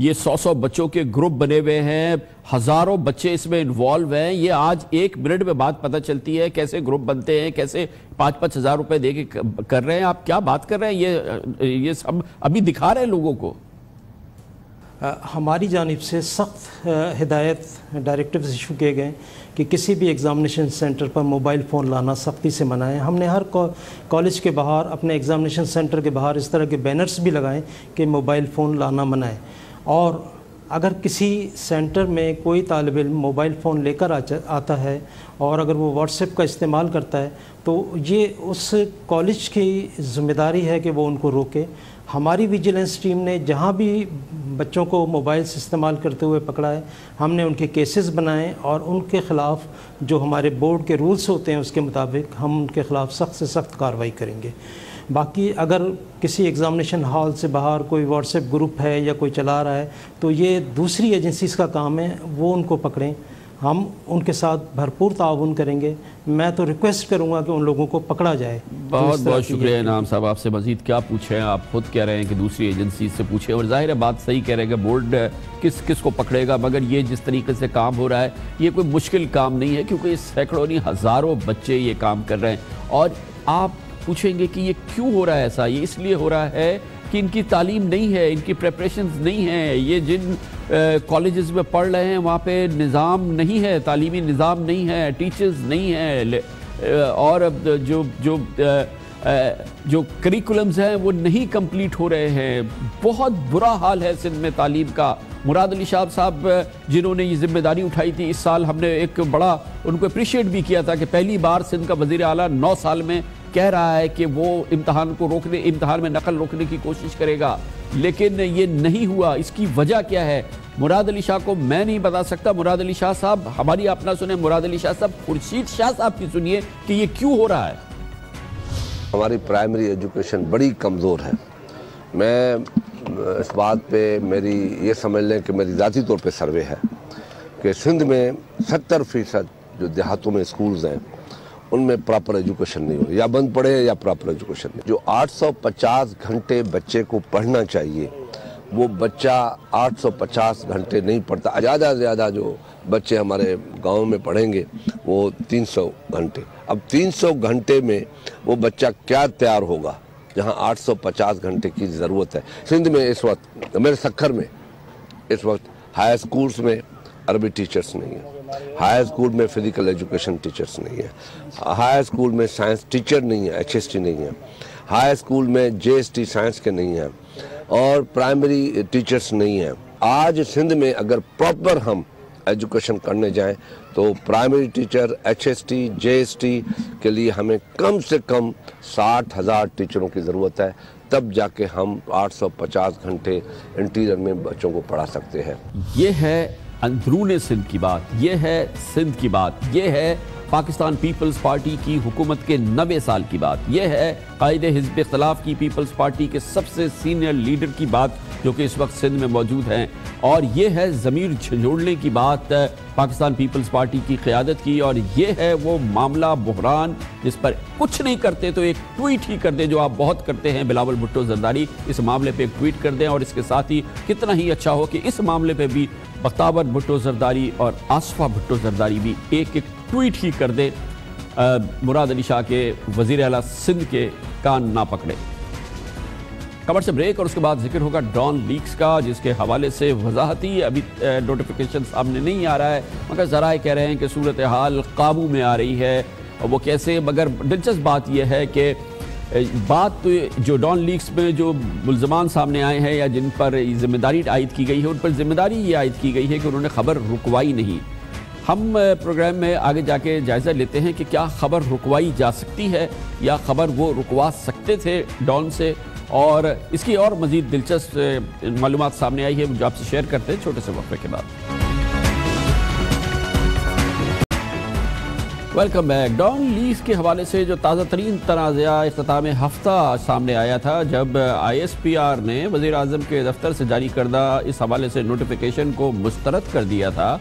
یہ 100 بچوں کے گروپ بنے ہوئے ہیں, ہزاروں بچے اس میں انوالو ہیں. یہ آج 1 منٹ میں بات پتہ چلتی ہے کیسے گروپ بنتے ہیں, کیسے 5-5 ہزار روپے دے کے کر رہے ہیں. آپ کیا بات کر رہے ہیں, یہ سب ابھی دکھا رہے ہیں لوگوں کو. ہماری جانب سے سخت ہدایت ڈائریکٹیوز ایشو کیے گئے کہ کسی بھی ایگزامینیشن سینٹر پر موبائل فون لانا سختی سے منع ہے. ہم نے ہر کالج کے باہر, اپنے ایگزامینیشن سینٹر کے باہر اس طرح کے بینرز بھی لگائیں کہ موبائل فون لانا منع ہے. اور اگر کسی سینٹر میں کوئی طالب علم موبائل فون لے کر آتا ہے اور اگر وہ واٹس ایپ کا استعمال کرتا ہے تو یہ اس کالج کی ذمہ داری ہے کہ وہ ان کو روکے. ہماری ویجیلنس ٹیم نے جہاں بھی بچوں کو موبائلز استعمال کرتے ہوئے پکڑا ہے, ہم نے ان کے کیسز بنائے اور ان کے خلاف جو ہمارے بورڈ کے رولز ہوتے ہیں اس کے مطابق ہم ان کے خلاف سخت سے سخت کارروائی کریں گے. باقی اگر کسی ایگزامینیشن ہال سے باہر کوئی واٹس ایپ گروپ ہے یا کوئی چلا رہا ہے تو یہ دوسری ایجنسیز کا کام ہے, وہ ان کو پکڑیں. ہم ان کے ساتھ بھرپور تعاون کریں گے. میں تو ریکویسٹ کروں گا کہ ان لوگوں کو پکڑا جائے. بہت بہت شکریہ انعام صاحب. آپ سے مزید کیا پوچھیں, آپ خود کہہ رہے ہیں کہ دوسری ایجنسی سے پوچھیں, اور ظاہر ہے بات صحیح کہہ رہے ہیں کہ بورڈ کس کو پکڑے گا. مگر یہ جس طریقے سے کام ہو رہا ہے یہ کوئی مشکل کام نہیں ہے, کیونکہ سینکڑوں نہیں ہزاروں بچے یہ کام کر رہے ہیں. اور آپ پوچھیں گے کہ یہ کیوں ہو رہا ہے ایسا. یہ اس لیے ہو رہا ہے کہ ان کی تعلیم نہیں ہے, ان کی پریپریشنز نہیں ہیں. یہ جن کالجز میں پڑھ رہے ہیں وہاں پہ نظام نہیں ہے, تعلیمی نظام نہیں ہے, ٹیچرز نہیں ہیں, اور جو کریکولمز ہیں وہ نہیں کمپلیٹ ہو رہے ہیں. بہت برا حال ہے سندھ میں تعلیم کا. مراد علی شاہ صاحب جنہوں نے یہ ذمہ داری اٹھائی تھی, اس سال ہم نے ایک بڑا ان کو اپریشیٹ بھی کیا تھا کہ پہلی بار سندھ کا وزیر اعلیٰ 9 سال میں کہہ رہا ہے کہ وہ امتحان میں نقل روکنے کی کوشش کرے گا, لیکن یہ نہیں ہوا. اس کی وجہ کیا ہے مراد علی شاہ کو میں نہیں بتا سکتا. مراد علی شاہ صاحب ہماری آپ نہ سنیں, مراد علی شاہ صاحب خورشید شاہ صاحب کی سنیے کہ یہ کیوں ہو رہا ہے. ہماری پرائمری ایجوکیشن بڑی کمزور ہے. میں اس بات پہ میری یہ سمجھ لیں کہ میری ذاتی طور پہ سروے ہے کہ سندھ میں 70% جو دیہاتوں میں اسکولز ہیں ان میں پراپر ایجوکیشن نہیں ہو رہی, یا بند پڑے یا پراپر ایجوکیشن نہیں. جو 850 گھنٹے بچے کو پڑھنا چاہیے وہ بچہ 850 گھنٹے نہیں پڑھتا. زیادہ سے زیادہ جو بچے ہمارے گاؤں میں پڑھیں گے وہ 300 گھنٹے. اب 300 گھنٹے میں وہ بچہ کیا تیار ہوگا جہاں 850 گھنٹے کی ضرورت ہے. سندھ میں اس وقت, میرے سکھر میں اس وقت ہائی اسکولز میں عربی ٹیچرز نہیں ہیں, ہائی اسکول میں فزیکل ایجوکیشن ٹیچرز نہیں ہیں, ہائی اسکول میں سائنس ٹیچر نہیں ہے, HST نہیں ہے, ہائی اسکول میں JST سائنس کے نہیں ہیں, اور پرائمری ٹیچرز نہیں ہیں. آج سندھ میں اگر پراپر ہم ایجوکیشن کرنے جائیں تو پرائمری ٹیچر, HST, JST کے لیے ہمیں کم سے کم 60,000 ٹیچروں کی ضرورت ہے. تب جا کے ہم 850 گھنٹے انٹیریئر میں بچوں کو پڑھا سکتے ہیں. یہ ہے اندرون سندھ کی بات, یہ ہے سندھ کی بات, یہ ہے پاکستان پیپلز پارٹی کی حکومت کے 90 سال کی بات, یہ ہے قائد حزب اختلاف کی پیپلز پارٹی کے سب سے سینئر لیڈر کی بات جو کہ اس وقت سندھ میں موجود ہیں, اور یہ ہے ضمیر جھنجھوڑنے کی بات پاکستان پیپلز پارٹی کی قیادت کی. اور یہ ہے وہ معاملہ بحران جس پر کچھ نہیں کرتے تو ایک ٹویٹ ہی کر دیں, جو آپ بہت کرتے ہیں. بلاول بھٹو زرداری اس معاملے پہ ایک ٹویٹ کر دیں, اور اس کے ساتھ ہی کتنا ہی اچھا ہو کہ اس معاملے پہ بھی بختاور بھٹو زرداری اور آصفہ بھٹو زرداری بھی ایک ٹویٹ ہی کر دیں. مراد علی شاہ کے وزیر اعلیٰ سندھ کے کان نہ پکڑے. خبر سے بریک اور اس کے بعد ذکر ہوگا ڈان لیکس کا, جس کے حوالے سے وضاحتی ابھی نوٹیفیکیشن سامنے نہیں آ رہا ہے, مگر ذرائع کہہ رہے ہیں کہ صورتحال قابو میں آ رہی ہے. اور وہ کیسے, مگر دلچسپ بات یہ ہے کہ بات جو ڈان لیکس میں جو ملزمان سامنے آئے ہیں یا جن پر ذمہ داری عائد کی گئی ہے, ان پر ذمہ داری یہ عائد کی گئی ہے کہ انہوں نے خبر رکوائی نہیں. ہم پروگرام میں آگے جا کے جائزہ لیتے ہیں کہ کیا خبر رکوائی جا سکتی ہے یا خبر وہ رکوا سکتے تھے ڈان سے, اور اس کی اور مزید دلچسپ معلومات سامنے آئی ہے جو آپ سے شیئر کرتے ہیں چھوٹے سے وقفے کے بعد. Welcome back. ڈان لیکس کے حوالے سے جو تازہ ترین تنازعہ اختتام ہفتہ سامنے آیا تھا جب ISPR نے وزیر اعظم کے دفتر سے جاری کردہ اس حوالے سے نوٹیفیکیشن کو مسترد کر دیا تھا,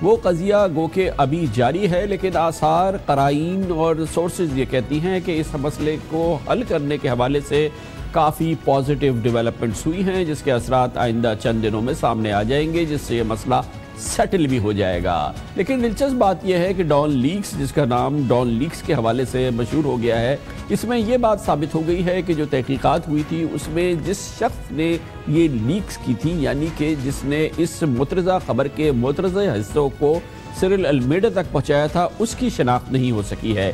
وہ قضیہ گو کہ ابھی جاری ہے, لیکن آثار, قرائن اور سورسز یہ کہتی ہیں کہ اس مسئلے کو حل کرنے کے حوالے سے کافی پازیٹیو ڈیولپمنٹس ہوئی ہیں جس کے اثرات آئندہ چند دنوں میں سامنے آ جائیں گے، جس سے یہ مسئلہ سیٹل بھی ہو جائے گا۔ لیکن دلچسپ بات یہ ہے کہ ڈان لیکس، جس کا نام ڈان لیکس کے حوالے سے مشہور ہو گیا ہے، اس میں یہ بات ثابت ہو گئی ہے کہ جو تحقیقات ہوئی تھی اس میں جس شخص نے یہ لیکس کی تھی، یعنی کہ جس نے اس مترجہ خبر کے مترجہ حصوں کو سیریل المیڈا تک پہنچایا تھا، اس کی شناخت نہیں ہو سکی ہے۔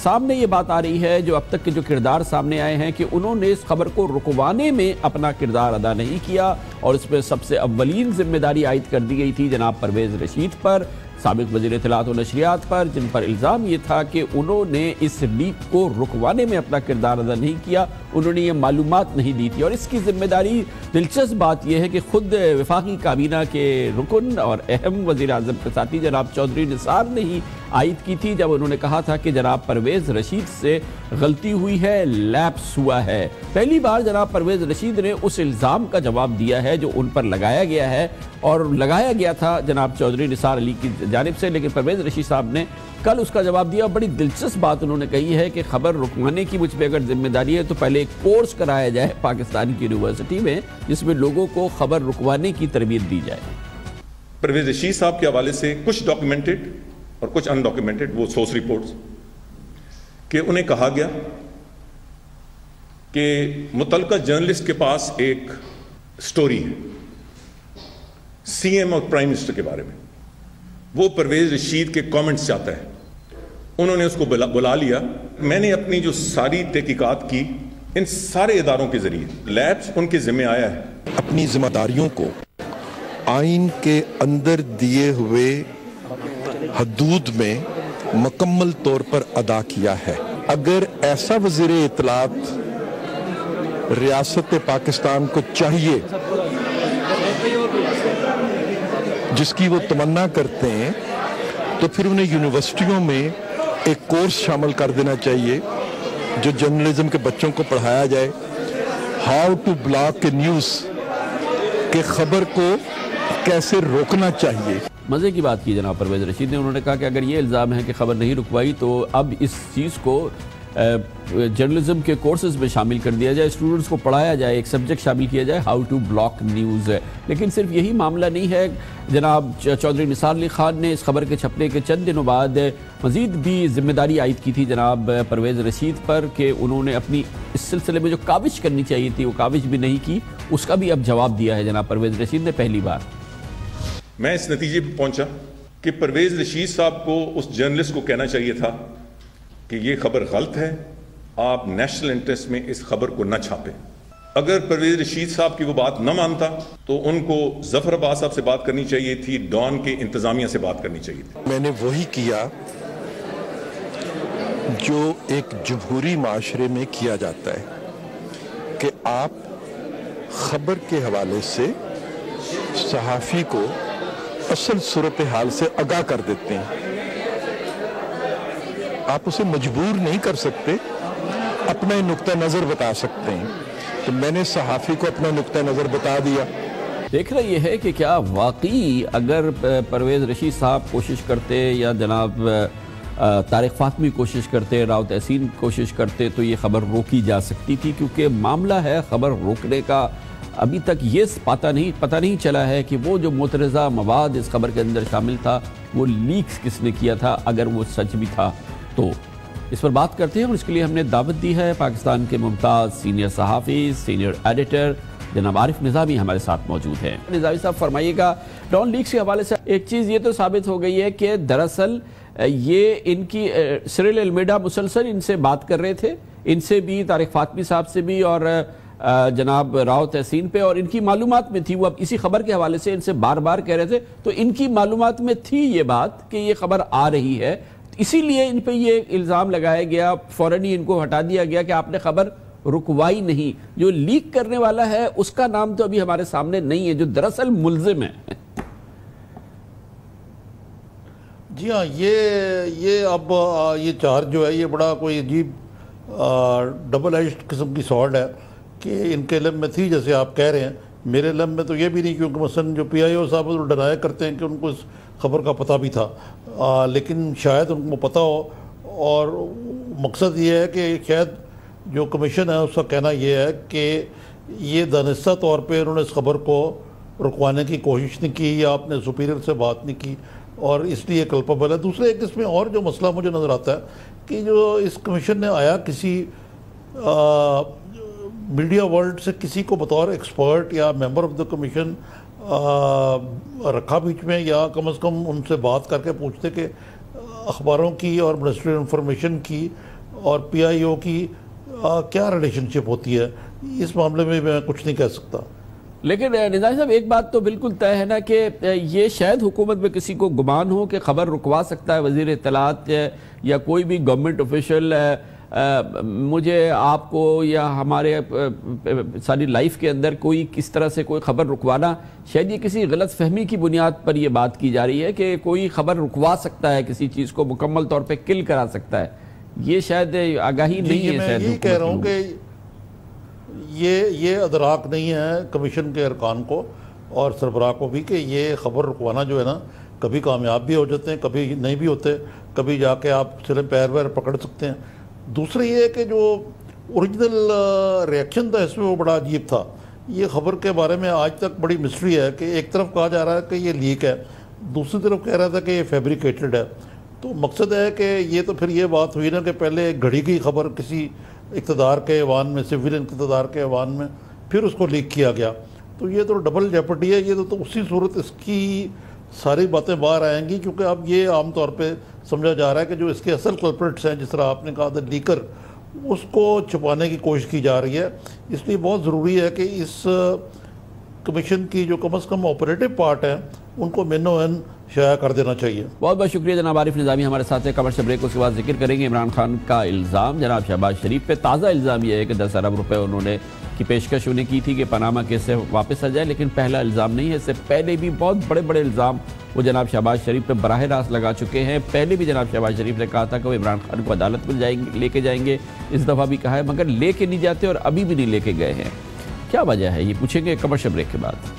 سامنے یہ بات آ رہی ہے، جو اب تک کے جو کردار سامنے آئے ہیں، کہ انہوں نے اس خبر کو رکوانے میں اپنا کردار ادا نہیں کیا، اور اس پہ سب سے اولین ذمہ داری عائد کر دی گئی تھی جناب پرویز رشید پر، سابق وزیر اطلاعات و نشریات پر، جن پر الزام یہ تھا کہ انہوں نے اس لیک کو رکوانے میں اپنا کردار ادا نہیں کیا، انہوں نے یہ معلومات نہیں دی تھی۔ اور اس کی ذمہ داری، دلچسپ بات یہ ہے کہ خود وفاقی کابینہ کے رکن اور اہم وزیر اعظم کے ساتھی جناب چودھری نثار نے ہی عائد کی تھی، جب انہوں نے کہا تھا کہ جناب پرویز رشید سے غلطی ہوئی ہے، لیپس ہوا ہے۔ پہلی بار جناب پرویز رشید نے اس الزام کا جواب دیا ہے جو ان پر لگایا گیا ہے، اور لگایا گیا تھا جناب چودھری نثار علی کی جانب سے، لیکن پرویز رشید صاحب نے کل اس کا جواب دیا۔ بڑی دلچسپ بات انہوں نے کہی ہے کہ خبر رکوانے کی مجھ پہ اگر ذمہ داری ہے تو پہلے ایک کورس کرایا جائے پاکستان کی یونیورسٹی میں، جس میں لوگوں کو خبر رکوانے کی تربیت دی جائے۔ پرویز رشید صاحب کے حوالے سے کچھ ڈاکیومنٹڈ اور کچھ ان ڈاکیومنٹڈ وہ سورس رپورٹس کہ انہیں کہا گیا کہ متعلقہ جرنلسٹ کے پاس ایک سٹوری ہے سی ایم اور پرائم منسٹر کے بارے میں، وہ پرویز رشید کے کامنٹس چاہتا ہے۔ انہوں نے اس کو بلا لیا۔ میں نے اپنی جو ساری تحقیقات کی ان سارے اداروں کے ذریعے، لیبس ان کے ذمہ آیا ہے۔ اپنی ذمہ داریوں کو آئین کے اندر دیے ہوئے حدود میں مکمل طور پر ادا کیا ہے۔ اگر ایسا وزیر اطلاعات ریاست پاکستان کو چاہیے جس کی وہ تمنا کرتے ہیں، تو پھر انہیں یونیورسٹیوں میں ایک کورس شامل کر دینا چاہیے جو جرنلزم کے بچوں کو پڑھایا جائے، how to block a news, کہ خبر کو کیسے روکنا چاہیے۔ مزے کی بات کی جناب پرویز رشید نے، انہوں نے کہا کہ اگر یہ الزام ہے کہ خبر نہیں رکوائی تو اب اس چیز کو جرنلزم کے کورسز میں شامل کر دیا جائے، اسٹوڈنٹس کو پڑھایا جائے، ایک سبجیکٹ شامل کیا جائے، ہاؤ ٹو بلاک نیوز۔ لیکن صرف یہی معاملہ نہیں ہے، جناب چودھری نثار علی خان نے اس خبر کے چھپنے کے چند دنوں بعد مزید بھی ذمہ داری عائد کی تھی جناب پرویز رشید پر، کہ انہوں نے اپنی اس سلسلے میں جو کاوش کرنی چاہیے تھی وہ کاوش بھی نہیں کی، اس کا بھی اب جواب دیا ہے جناب پرویز رشید نے پہلی بار۔ میں اس نتیجے پہ پہنچا کہ پرویز رشید صاحب کو اس جرنلسٹ کو کہنا چاہیے تھا کہ یہ خبر غلط ہے، آپ نیشنل انٹرسٹ میں اس خبر کو نہ چھاپیں۔ اگر پرویز رشید صاحب کی وہ بات نہ مانتا تو ان کو ظفر عباس صاحب سے بات کرنی چاہیے تھی، ڈان کے انتظامیہ سے بات کرنی چاہیے تھی۔ میں نے وہی کیا جو ایک جمہوری معاشرے میں کیا جاتا ہے کہ آپ خبر کے حوالے سے صحافی کو اصل صورتحال سے آگاہ کر دیتے ہیں۔ آپ اسے مجبور نہیں کر سکتے، اپنا نقطہ نظر بتا سکتے ہیں، تو میں نے صحافی کو اپنا نقطہ نظر بتا دیا۔ دیکھنا یہ ہے کہ کیا واقعی اگر پرویز رشید صاحب کوشش کرتے یا جناب طارق فاطمی کوشش کرتے، راؤ تحسین کوشش کرتے تو یہ خبر روکی جا سکتی تھی، کیونکہ معاملہ ہے خبر روکنے کا۔ ابھی تک یہ پتہ نہیں چلا ہے کہ وہ جو مترجہ مواد اس خبر کے اندر شامل تھا وہ لیکس کس نے کیا تھا، اگر وہ سچ بھی تھا تو۔ اس پر بات کرتے ہیں اور اس کے لیے ہم نے دعوت دی ہے پاکستان کے ممتاز سینئر صحافی، سینئر ایڈیٹر جناب عارف نظامی ہمارے ساتھ موجود ہیں۔ نظامی صاحب فرمائیے گا، ڈان لیکس کے حوالے سے ایک چیز یہ تو ثابت ہو گئی ہے کہ دراصل یہ ان کی سیریل المیڈا مسلسل ان سے بات کر رہے تھے، ان سے بھی، طارق فاطمی صاحب سے بھی اور جناب راؤ تحسین پہ، اور ان کی معلومات میں تھی، وہ اب اسی خبر کے حوالے سے ان سے بار بار کہہ رہے تھے، تو ان کی معلومات میں تھی یہ بات کہ یہ خبر آ رہی ہے، اسی لیے ان پہ یہ الزام لگایا گیا، فوراً ہی ان کو ہٹا دیا گیا کہ آپ نے خبر رکوائی نہیں۔ جو لیک کرنے والا ہے اس کا نام تو ابھی ہمارے سامنے نہیں ہے، جو دراصل ملزم ہے۔ جی ہاں، یہ اب یہ چارج جو ہے یہ بڑا کوئی عجیب ڈبل ایجڈ قسم کی سوارڈ ہے کہ ان کے علم میں تھی جیسے آپ کہہ رہے ہیں، میرے علم میں تو یہ بھی نہیں، کیونکہ مثلا جو پی آئی او صاحب وہ ڈرایا کرتے ہیں کہ ان کو اس خبر کا پتہ بھی تھا، لیکن شاید ان کو پتہ ہو، اور مقصد یہ ہے کہ شاید جو کمیشن ہے اس کا کہنا یہ ہے کہ یہ دانستہ طور پہ انہوں نے اس خبر کو رکوانے کی کوشش نہیں کی یا اپنے سپیریئر سے بات نہیں کی اور اس لیے کلپیبل ہے. دوسرے ایک اس میں اور جو مسئلہ مجھے نظر آتا ہے کہ جو اس کمیشن نے آیا کسی میڈیا ورلڈ سے کسی کو بطور ایکسپرٹ یا ممبر آف دا کمیشن رکھا بیچ میں, یا کم از کم ان سے بات کر کے پوچھتے کہ اخباروں کی اور منسٹری انفارمیشن کی اور پی آئی او کی کیا ریلیشن شپ ہوتی ہے. اس معاملے میں میں کچھ نہیں کہہ سکتا. لیکن نظامی صاحب ایک بات تو بالکل طے ہے نا کہ یہ شاید حکومت میں کسی کو گمان ہو کہ خبر رکوا سکتا ہے وزیر اطلاعات یا کوئی بھی گورنمنٹ آفیشل مجھے آپ کو یا ہمارے ساری لائف کے اندر کوئی کس طرح سے کوئی خبر رکوانا, شاید یہ کسی غلط فہمی کی بنیاد پر یہ بات کی جا رہی ہے کہ کوئی خبر رکوا سکتا ہے, کسی چیز کو مکمل طور پہ کل کرا سکتا ہے. یہ شاید آگاہی نہیں ہے. میں یہ کہہ رہا ہوں کہ یہ ادراک نہیں ہے کمیشن کے ارکان کو اور سربراہ کو بھی کہ یہ خبر رکوانا جو ہے نا کبھی کامیاب بھی ہو جاتے ہیں, کبھی نہیں بھی ہوتے, کبھی جا کے آپ چلے پیر ویر پکڑ سکتے ہیں. دوسرا یہ ہے کہ جو اوریجنل ریئیکشن تھا اس میں وہ بڑا عجیب تھا. یہ خبر کے بارے میں آج تک بڑی مسٹری ہے کہ ایک طرف کہا جا رہا ہے کہ یہ لیک ہے, دوسری طرف کہہ رہا تھا کہ یہ فیبریکیٹڈ ہے. تو مقصد ہے کہ یہ تو پھر یہ بات ہوئی نا کہ پہلے گھڑی گئی خبر کسی اقتدار کے ایوان میں, سویلین اقتدار کے ایوان میں, پھر اس کو لیک کیا گیا. تو یہ تو ڈبل جیپٹی ہے. یہ تو اسی صورت اس کی ساری باتیں باہر آئیں گی, کیونکہ اب یہ عام طور پہ سمجھا جا رہا ہے کہ جو اس کے اصل کلپریٹس ہیں, جس طرح آپ نے کہا تھا لیکر, اس کو چھپانے کی کوشش کی جا رہی ہے. اس لیے بہت ضروری ہے کہ اس کمیشن کی جو کم از کم آپریٹو پارٹ ہیں ان کو مینو این شائع کر دینا چاہیے. بہت بہت شکریہ جناب عارف نظامی ہمارے ساتھ ہیں. کمرشل بریک اس کے بعد ذکر کریں گے عمران خان کا الزام جناب شہباز شریف پہ. تازہ الزام یہ ہے کہ 10 ارب روپے انہوں نے کی پیشکش انہیں کی تھی کہ پاناما کیس سے واپس آ جائے, لیکن پہلا الزام نہیں ہے. اس سے پہلے بھی بہت بڑے بڑے الزام وہ جناب شہباز شریف پہ براہ راست لگا چکے ہیں. پہلے بھی جناب شہباز شریف نے کہا تھا کہ وہ عمران خان کو عدالت میں لے کے جائیں گے, اس دفعہ بھی کہا ہے, مگر لے کے نہیں جاتے اور ابھی بھی نہیں لے کے گئے ہیں. کیا وجہ ہے یہ پوچھیں گے کمرشل بریک کے بعد.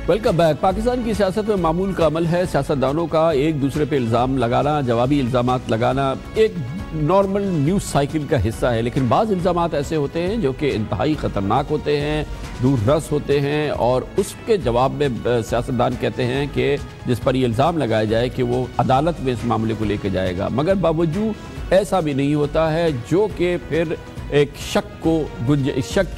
Welcome back. پاکستان کی سیاست میں معمول کا عمل ہے سیاستدانوں کا ایک دوسرے پہ الزام لگانا, جوابی الزامات لگانا, ایک نارمل نیوز سائیکل کا حصہ ہے. لیکن بعض الزامات ایسے ہوتے ہیں جو کہ انتہائی خطرناک ہوتے ہیں, دور رس ہوتے ہیں, اور اس کے جواب میں سیاستدان کہتے ہیں کہ جس پر یہ الزام لگایا جائے کہ وہ عدالت میں اس معاملے کو لے کے جائے گا, مگر باوجود ایسا بھی نہیں ہوتا ہے, جو کہ پھر ایک شک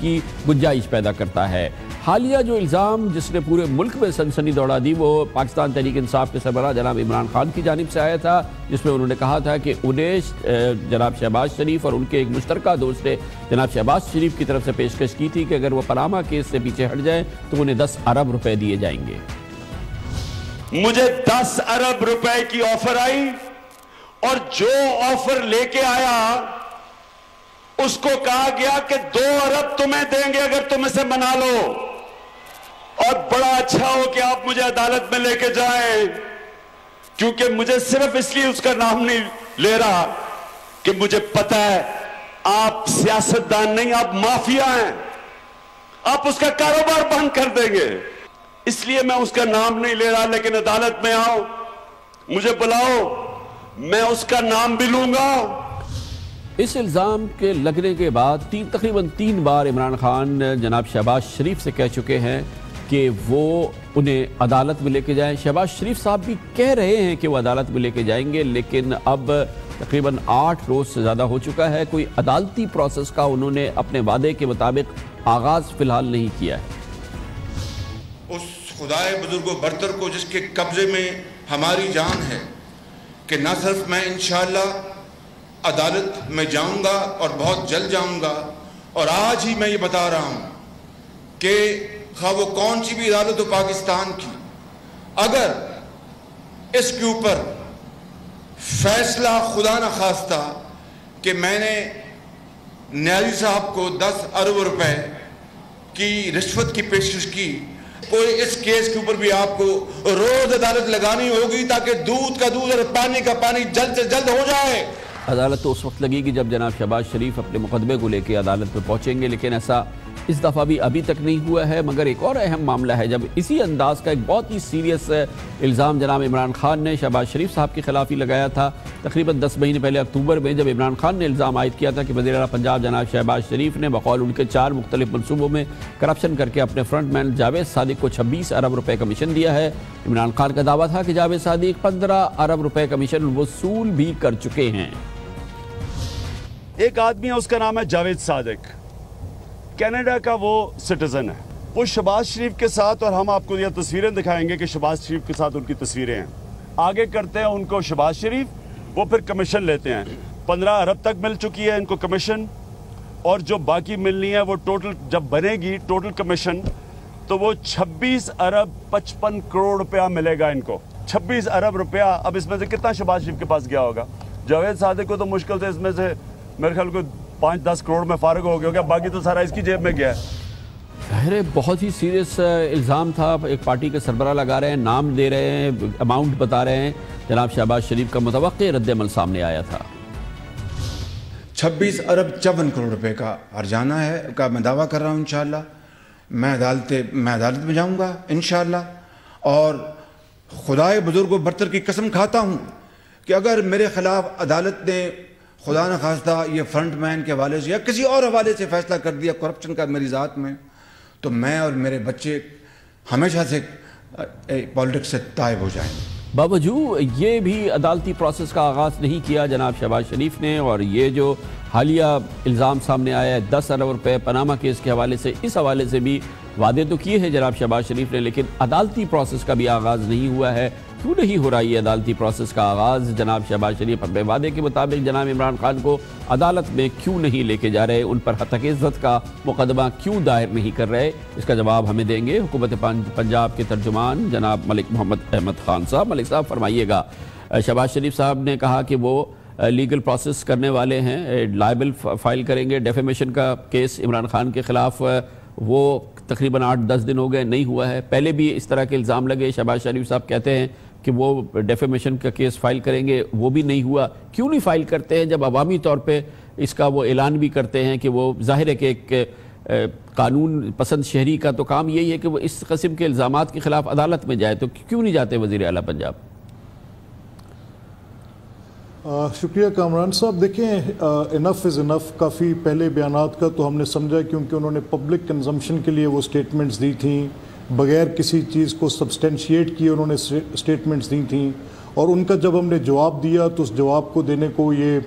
کی گنجائش پیدا کرتا ہے. حالیہ جو الزام جس نے پورے ملک میں سنسنی دوڑا دی وہ پاکستان تحریک انصاف کے سربراہ جناب عمران خان کی جانب سے آیا تھا, جس میں انہوں نے کہا تھا کہ انہیں جناب شہباز شریف اور ان کے ایک مشترکہ دوست نے جناب شہباز شریف کی طرف سے پیشکش کی تھی کہ اگر وہ پاناما کیس سے پیچھے ہٹ جائیں تو انہیں 10 ارب روپے دیے جائیں گے. مجھے 10 ارب روپے کی آفر آئی اور جو آفر لے کے آیا اس کو کہا گیا کہ 2 ارب تمہیں دیں گے اگر تم اسے منا لو, اور بڑا اچھا ہو کہ آپ مجھے عدالت میں لے کے جائیں, کیونکہ مجھے صرف اس لیے اس کا نام نہیں لے رہا کہ مجھے پتہ ہے آپ سیاستدان نہیں, آپ مافیا ہیں, آپ اس کا کاروبار بند کر دیں گے, اس لیے میں اس کا نام نہیں لے رہا. لیکن عدالت میں آؤ, مجھے بلاؤ, میں اس کا نام بھی لوں گا. اس الزام کے لگنے کے بعد تقریباً 3 بار عمران خان جناب شہباز شریف سے کہہ چکے ہیں کہ وہ انہیں عدالت میں لے کے جائیں. شہباز شریف صاحب بھی کہہ رہے ہیں کہ وہ عدالت میں لے کے جائیں گے, لیکن اب تقریباً 8 روز سے زیادہ ہو چکا ہے, کوئی عدالتی پروسیس کا انہوں نے اپنے وعدے کے مطابق آغاز فی الحال نہیں کیا ہے. اس خدائے بزرگ و برتر کو جس کے قبضے میں ہماری جان ہے کہ نہ صرف میں انشاءاللہ عدالت میں جاؤں گا اور بہت جلد جاؤں گا, اور آج ہی میں یہ بتا رہا ہوں کہ خواہ وہ کون سی بھی عدالت ہو پاکستان کی, اگر اس کے اوپر فیصلہ خدا نہ خواستہ کہ میں نے نیازی صاحب کو 10 ارب روپے کی رشوت کی پیشکش کی, کوئی اس کیس کے اوپر بھی آپ کو روز عدالت لگانی ہوگی تاکہ دودھ کا دودھ اور پانی کا پانی جلد سے جلد ہو جائے. عدالت تو اس وقت لگے گی جب جناب شہباز شریف اپنے مقدمے کو لے کے عدالت میں پہنچیں گے، لیکن ایسا اس دفعہ بھی ابھی تک نہیں ہوا ہے۔ مگر ایک اور اہم معاملہ ہے، جب اسی انداز کا ایک بہت ہی سیریس الزام جناب عمران خان نے شہباز شریف صاحب کے خلاف ہی لگایا تھا، تقریباً 10 مہینے پہلے اکتوبر میں جب عمران خان نے الزام عائد کیا تھا کہ وزیر اعلیٰ پنجاب جناب شہباز شریف نے بقول ان کے 4 مختلف منصوبوں میں کرپشن کر کے اپنے فرنٹ مین جاوید صادق کو 26 ارب روپے کمیشن دیا ہے۔ عمران خان کا دعویٰ تھا کہ جاوید صادق 15 ارب روپے کمیشن وصول بھی کر چکے ہیں۔ ایک آدمی ہے، اس کا نام ہے جاوید صادق، کینیڈا کا وہ سٹیزن ہے، وہ شہباز شریف کے ساتھ، اور ہم آپ کو یہ تصویریں دکھائیں گے کہ شہباز شریف کے ساتھ ان کی تصویریں ہیں، آگے کرتے ہیں ان کو شہباز شریف، وہ پھر کمیشن لیتے ہیں۔ 15 ارب تک مل چکی ہے ان کو کمیشن، اور جو باقی ملنی ہے وہ ٹوٹل جب بنے گی ٹوٹل کمیشن تو وہ 26 ارب 55 کروڑ روپیہ ملے گا ان کو۔ 26 ارب روپیہ، اب اس میں سے کتنا شہباز شریف کے پاس گیا ہوگا؟ جاوید صادق کو تو مشکل سے اس میں سے میرے خیال کو 5-10 کروڑ میں فارغ ہو گیا، باقی تو سارا اس کی جیب میں گیا ہے۔ ظاہر بہت ہی سیریس الزام تھا، ایک پارٹی کے سربراہ لگا رہے ہیں، نام دے رہے ہیں، اماؤنٹ بتا رہے ہیں، جناب شہباز شریف کا متوقع رد عمل سامنے آیا تھا۔ 26 ارب 54 کروڑ روپے کا ہرجانہ ہے کا میں دعویٰ کر رہا ہوں۔ انشاءاللہ میں عدالت میں جاؤں گا انشاءاللہ، اور خدائے بزرگ و برتر کی قسم کھاتا ہوں کہ اگر میرے خلاف عدالت نے خدا نہ خواستہ یہ فرنٹ مین کے حوالے سے یا کسی اور حوالے سے فیصلہ کر دیا کرپشن کا میری ذات میں، تو میں اور میرے بچے ہمیشہ سے پولیٹکس سے طائب ہو جائیں۔ باوجود یہ بھی عدالتی پروسیس کا آغاز نہیں کیا جناب شہباز شریف نے، اور یہ جو حالیہ الزام سامنے آیا ہے 10 ارب روپے پاناما کیس کے حوالے سے، اس حوالے سے بھی وعدے تو کیے ہیں جناب شہباز شریف نے، لیکن عدالتی پروسیس کا بھی آغاز نہیں ہوا ہے۔ کیوں نہیں ہو رہا یہ عدالتی پروسیس کا آغاز؟ جناب شہباز شریف اپنے وعدے کے مطابق جناب عمران خان کو عدالت میں کیوں نہیں لے کے جا رہے؟ ان پر ہتک عزت کا مقدمہ کیوں دائر نہیں کر رہے؟ اس کا جواب ہمیں دیں گے حکومت پنجاب کے ترجمان جناب ملک محمد احمد خان صاحب۔ ملک صاحب فرمائیے گا، شہباز شریف صاحب نے کہا کہ وہ لیگل پروسیس کرنے والے ہیں، لائبل فائل کریں گے، ڈیفیمیشن کا کیس عمران خان کے خلاف، وہ تقریباً 8-10 دن ہو گئے، نہیں ہوا ہے۔ پہلے بھی اس طرح کے الزام لگے، شہباز شریف صاحب کہتے ہیں کہ وہ ڈیفیمیشن کا کیس فائل کریں گے، وہ بھی نہیں ہوا۔ کیوں نہیں فائل کرتے ہیں جب عوامی طور پہ اس کا وہ اعلان بھی کرتے ہیں کہ وہ ظاہر ہے کہ ایک قانون پسند شہری کا تو کام یہی ہے کہ وہ اس قسم کے الزامات کے خلاف عدالت میں جائے، تو کیوں نہیں جاتے وزیر اعلیٰ پنجاب؟ شکریہ کامران صاحب۔ دیکھیں، انف از انف کافی پہلے بیانات کا تو ہم نے سمجھا، کیونکہ انہوں نے پبلک کنزمپشن کے لیے وہ سٹیٹمنٹس دی تھیں، بغیر کسی چیز کو سبسٹینشیٹ کیے انہوں نے سٹیٹمنٹس دی تھیں، اور ان کا جب ہم نے جواب دیا تو اس جواب کو دینے کو یہ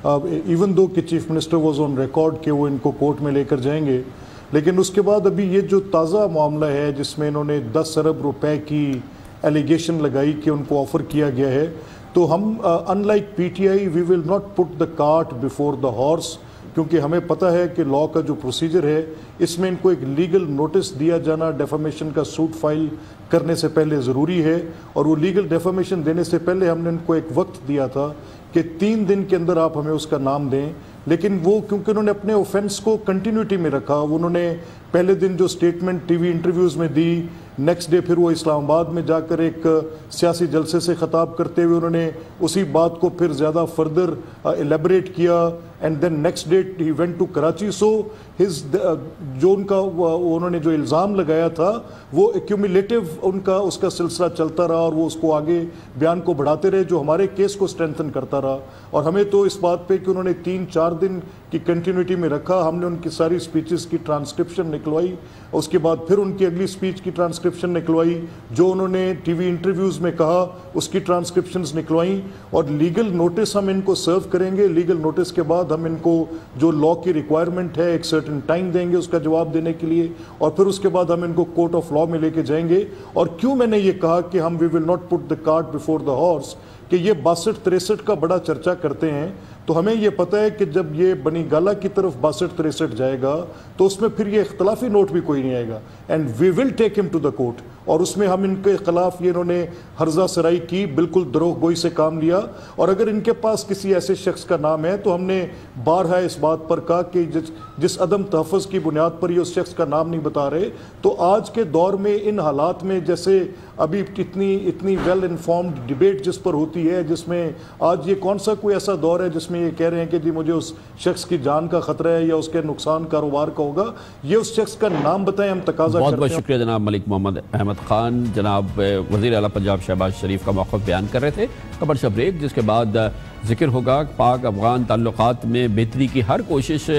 ایون دو کہ chief minister was on record کہ وہ ان کو کورٹ میں لے کر جائیں گے، لیکن اس کے بعد ابھی یہ جو تازہ معاملہ ہے جس میں انہوں نے 10 ارب روپے کی ایلیگیشن لگائی کہ ان کو آفر کیا گیا ہے، تو ہم unlike P T I we will not put the cart before the horse, کیونکہ ہمیں پتہ ہے کہ لاء کا جو پروسیجر ہے اس میں ان کو ایک لیگل نوٹس دیا جانا ڈیفامیشن کا سوٹ فائل کرنے سے پہلے ضروری ہے، اور وہ لیگل ڈیفامیشن دینے سے پہلے ہم نے ان کو ایک وقت دیا تھا کہ 3 دن کے اندر آپ ہمیں اس کا نام دیں، لیکن وہ کیونکہ انہوں نے اپنے اوفینس کو کنٹینیوٹی میں رکھا، انہوں نے پہلے دن جو سٹیٹمنٹ ٹی وی انٹرویوز میں دی، نیکسٹ ڈے پھر وہ اسلام آباد میں جا کر ایک سیاسی جلسے سے خطاب کرتے ہوئے انہوں نے اسی بات کو پھر زیادہ فردر ایلیبریٹ کیا، and then next day he went to Karachi. So جو ان کا انہوں نے جو الزام لگایا تھا وہ ایکیومولیٹو ان کا اس کا سلسلہ چلتا رہا، اور وہ اس کو آگے بیان کو بڑھاتے رہے جو ہمارے کیس کو اسٹرینتھن کرتا رہا، اور ہمیں تو اس بات پہ کہ انہوں نے 3-4 دن کی کنٹینیوٹی میں رکھا، ہم نے ان کی ساری سپیچز کی ٹرانسکرپشن نکلوائی، اس کے بعد پھر ان کی اگلی سپیچ کی ٹرانسکرپشن نکلوائی، جو انہوں نے ٹی وی انٹرویوز میں کہا اس کی ٹرانسکرپشنز نکلوائیں، اور لیگل نوٹس ہم ان کو سرو کریں گے۔ لیگل نوٹس کے بعد ہم ان کو جو لاء کی ریکوائرمنٹ ہے ایک سرٹن ٹائم دیں گے اس کا جواب دینے کے لیے، اور پھر اس کے بعد ہم ان کو کورٹ آف لاء میں لے کے جائیں گے۔ اور کیوں میں نے یہ کہا کہ ہم we will not put the cart before the horse, کہ یہ 62-63 کا بڑا چرچا کرتے ہیں، تو ہمیں یہ پتہ ہے کہ جب یہ بنی گالا کی طرف 62-63 جائے گا تو اس میں پھر یہ اختلافی نوٹ بھی کوئی نہیں آئے گا، اینڈ وی ول ٹیک ہم ٹو دا کورٹ، اور اس میں ہم ان کے خلاف یہ انہوں نے ہرزہ سرائی کی، بالکل دروغ گوئی سے کام لیا، اور اگر ان کے پاس کسی ایسے شخص کا نام ہے تو ہم نے بارہا اس بات پر کہا کہ جس عدم تحفظ کی بنیاد پر یہ اس شخص کا نام نہیں بتا رہے، تو آج کے دور میں ان حالات میں جیسے ابھی اتنی ویل انفارمڈ ڈیبیٹ جس پر ہوتی ہے، جس میں آج یہ کون سا کوئی ایسا دور ہے جس میں یہ کہہ رہے ہیں کہ جی مجھے اس شخص کی جان کا خطرہ ہے یا اس کے نقصان کاروبار کا ہوگا، یہ اس شخص کا نام بتائیں، ہم تقاضا کرتے ہیں۔ بہت شکریہ جناب ملک محمد احمد خان۔ جناب وزیر اعلیٰ پنجاب شہباز شریف کا موقف بیان کر رہے تھے۔ خبر شب بریک، جس کے بعد ذکر ہوگا پاک افغان تعلقات میں بہتری کی ہر کوشش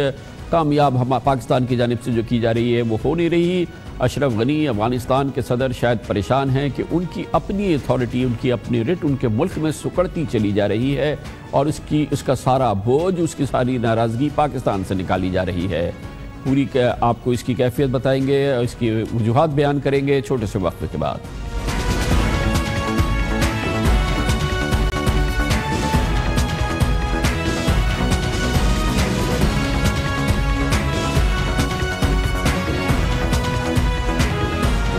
کامیاب پاکستان کی جانب سے جو کی جا رہی ہے وہ ہو نہیں رہی۔ اشرف غنی افغانستان کے صدر شاید پریشان ہیں کہ ان کی اپنی اتھارٹی، ان کی اپنی رٹ ان کے ملک میں سکڑتی چلی جا رہی ہے، اور اس کا سارا بوجھ، اس کی ساری ناراضگی پاکستان سے نکالی جا رہی ہے۔ پوری آپ کو اس کی کیفیت بتائیں گے، اس کی وجوہات بیان کریں گے چھوٹے سے وقت کے بعد۔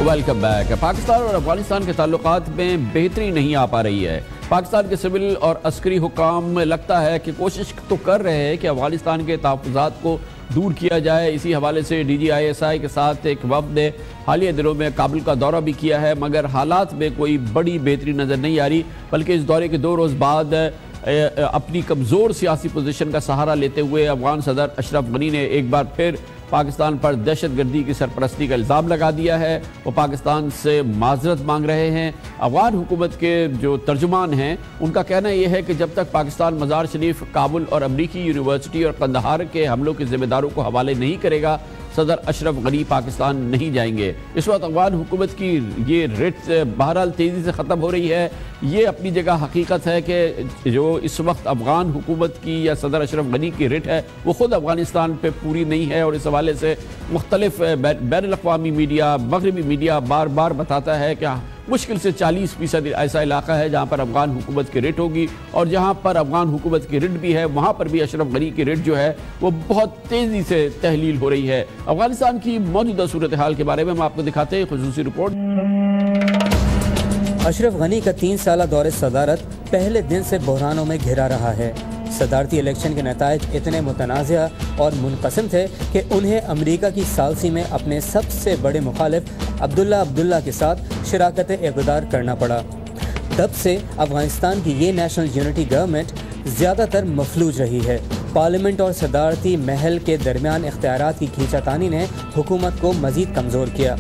Welcome back. پاکستان اور افغانستان کے تعلقات میں بہتری نہیں آ پا رہی ہے۔ پاکستان کے سول اور عسکری حکام لگتا ہے کہ کوشش تو کر رہے ہیں کہ افغانستان کے تحفظات کو دور کیا جائے۔ اسی حوالے سے ڈی جی ISI کے ساتھ ایک وفد نے حالیہ دنوں میں کابل کا دورہ بھی کیا ہے، مگر حالات میں کوئی بڑی بہتری نظر نہیں آ رہی، بلکہ اس دورے کے 2 روز بعد اپنی کمزور سیاسی پوزیشن کا سہارا لیتے ہوئے افغان صدر اشرف غنی نے ایک بار پھر پاکستان پر دہشت گردی کی سرپرستی کا الزام لگا دیا ہے۔ وہ پاکستان سے معذرت مانگ رہے ہیں۔ افغان حکومت کے جو ترجمان ہیں ان کا کہنا یہ ہے کہ جب تک پاکستان مزار شریف، کابل اور امریکی یونیورسٹی اور قندھار کے حملوں کے ذمہ داروں کو حوالے نہیں کرے گا، صدر اشرف غنی پاکستان نہیں جائیں گے۔ اس وقت افغان حکومت کی یہ رٹ بہرحال تیزی سے ختم ہو رہی ہے۔ یہ اپنی جگہ حقیقت ہے کہ جو اس وقت افغان حکومت کی یا صدر اشرف غنی کی رٹ ہے وہ خود افغانستان پہ پوری نہیں ہے، اور اس حوالے سے مختلف بین الاقوامی میڈیا، مغربی میڈیا بار بار بتاتا ہے کہ مشکل سے 40% ایسا علاقہ ہے جہاں پر افغان حکومت کی رٹ ہوگی، اور جہاں پر افغان حکومت کی رٹ بھی ہے وہاں پر بھی اشرف غنی کی رٹ جو ہے وہ بہت تیزی سے تحلیل ہو رہی ہے۔ افغانستان کی موجودہ صورتحال کے بارے میں ہم آپ کو دکھاتے ہیں خصوصی رپورٹ۔ اشرف غنی کا 3 سالہ دور صدارت پہلے دن سے بحرانوں میں گھرا رہا ہے۔ صدارتی الیکشن کے نتائج اتنے متنازع اور منقسم تھے کہ انہیں امریکہ کی ثالثی میں اپنے سب سے بڑے مخالف عبداللہ کے ساتھ شراکت اقتدار کرنا پڑا۔ تب سے افغانستان کی یہ نیشنل یونٹی گورنمنٹ زیادہ تر مفلوج رہی ہے۔ پارلیمنٹ اور صدارتی محل کے درمیان اختیارات کی کھینچا تانی نے حکومت کو مزید کمزور کیا۔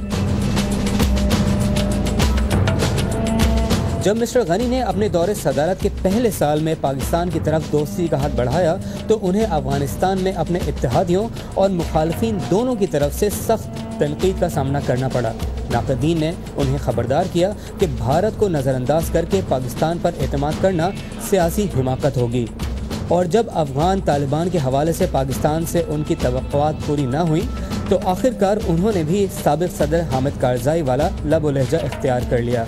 جب مسٹر غنی نے اپنے دور صدارت کے پہلے سال میں پاکستان کی طرف دوستی کا ہاتھ بڑھایا تو انہیں افغانستان میں اپنے اتحادیوں اور مخالفین دونوں کی طرف سے سخت تنقید کا سامنا کرنا پڑا۔ ناقدین نے انہیں خبردار کیا کہ بھارت کو نظر انداز کر کے پاکستان پر اعتماد کرنا سیاسی حماقت ہوگی، اور جب افغان طالبان کے حوالے سے پاکستان سے ان کی توقعات پوری نہ ہوئیں تو آخرکار انہوں نے بھی سابق صدر حامد کارزائی والا لب و لہجہ اختیار کر لیا۔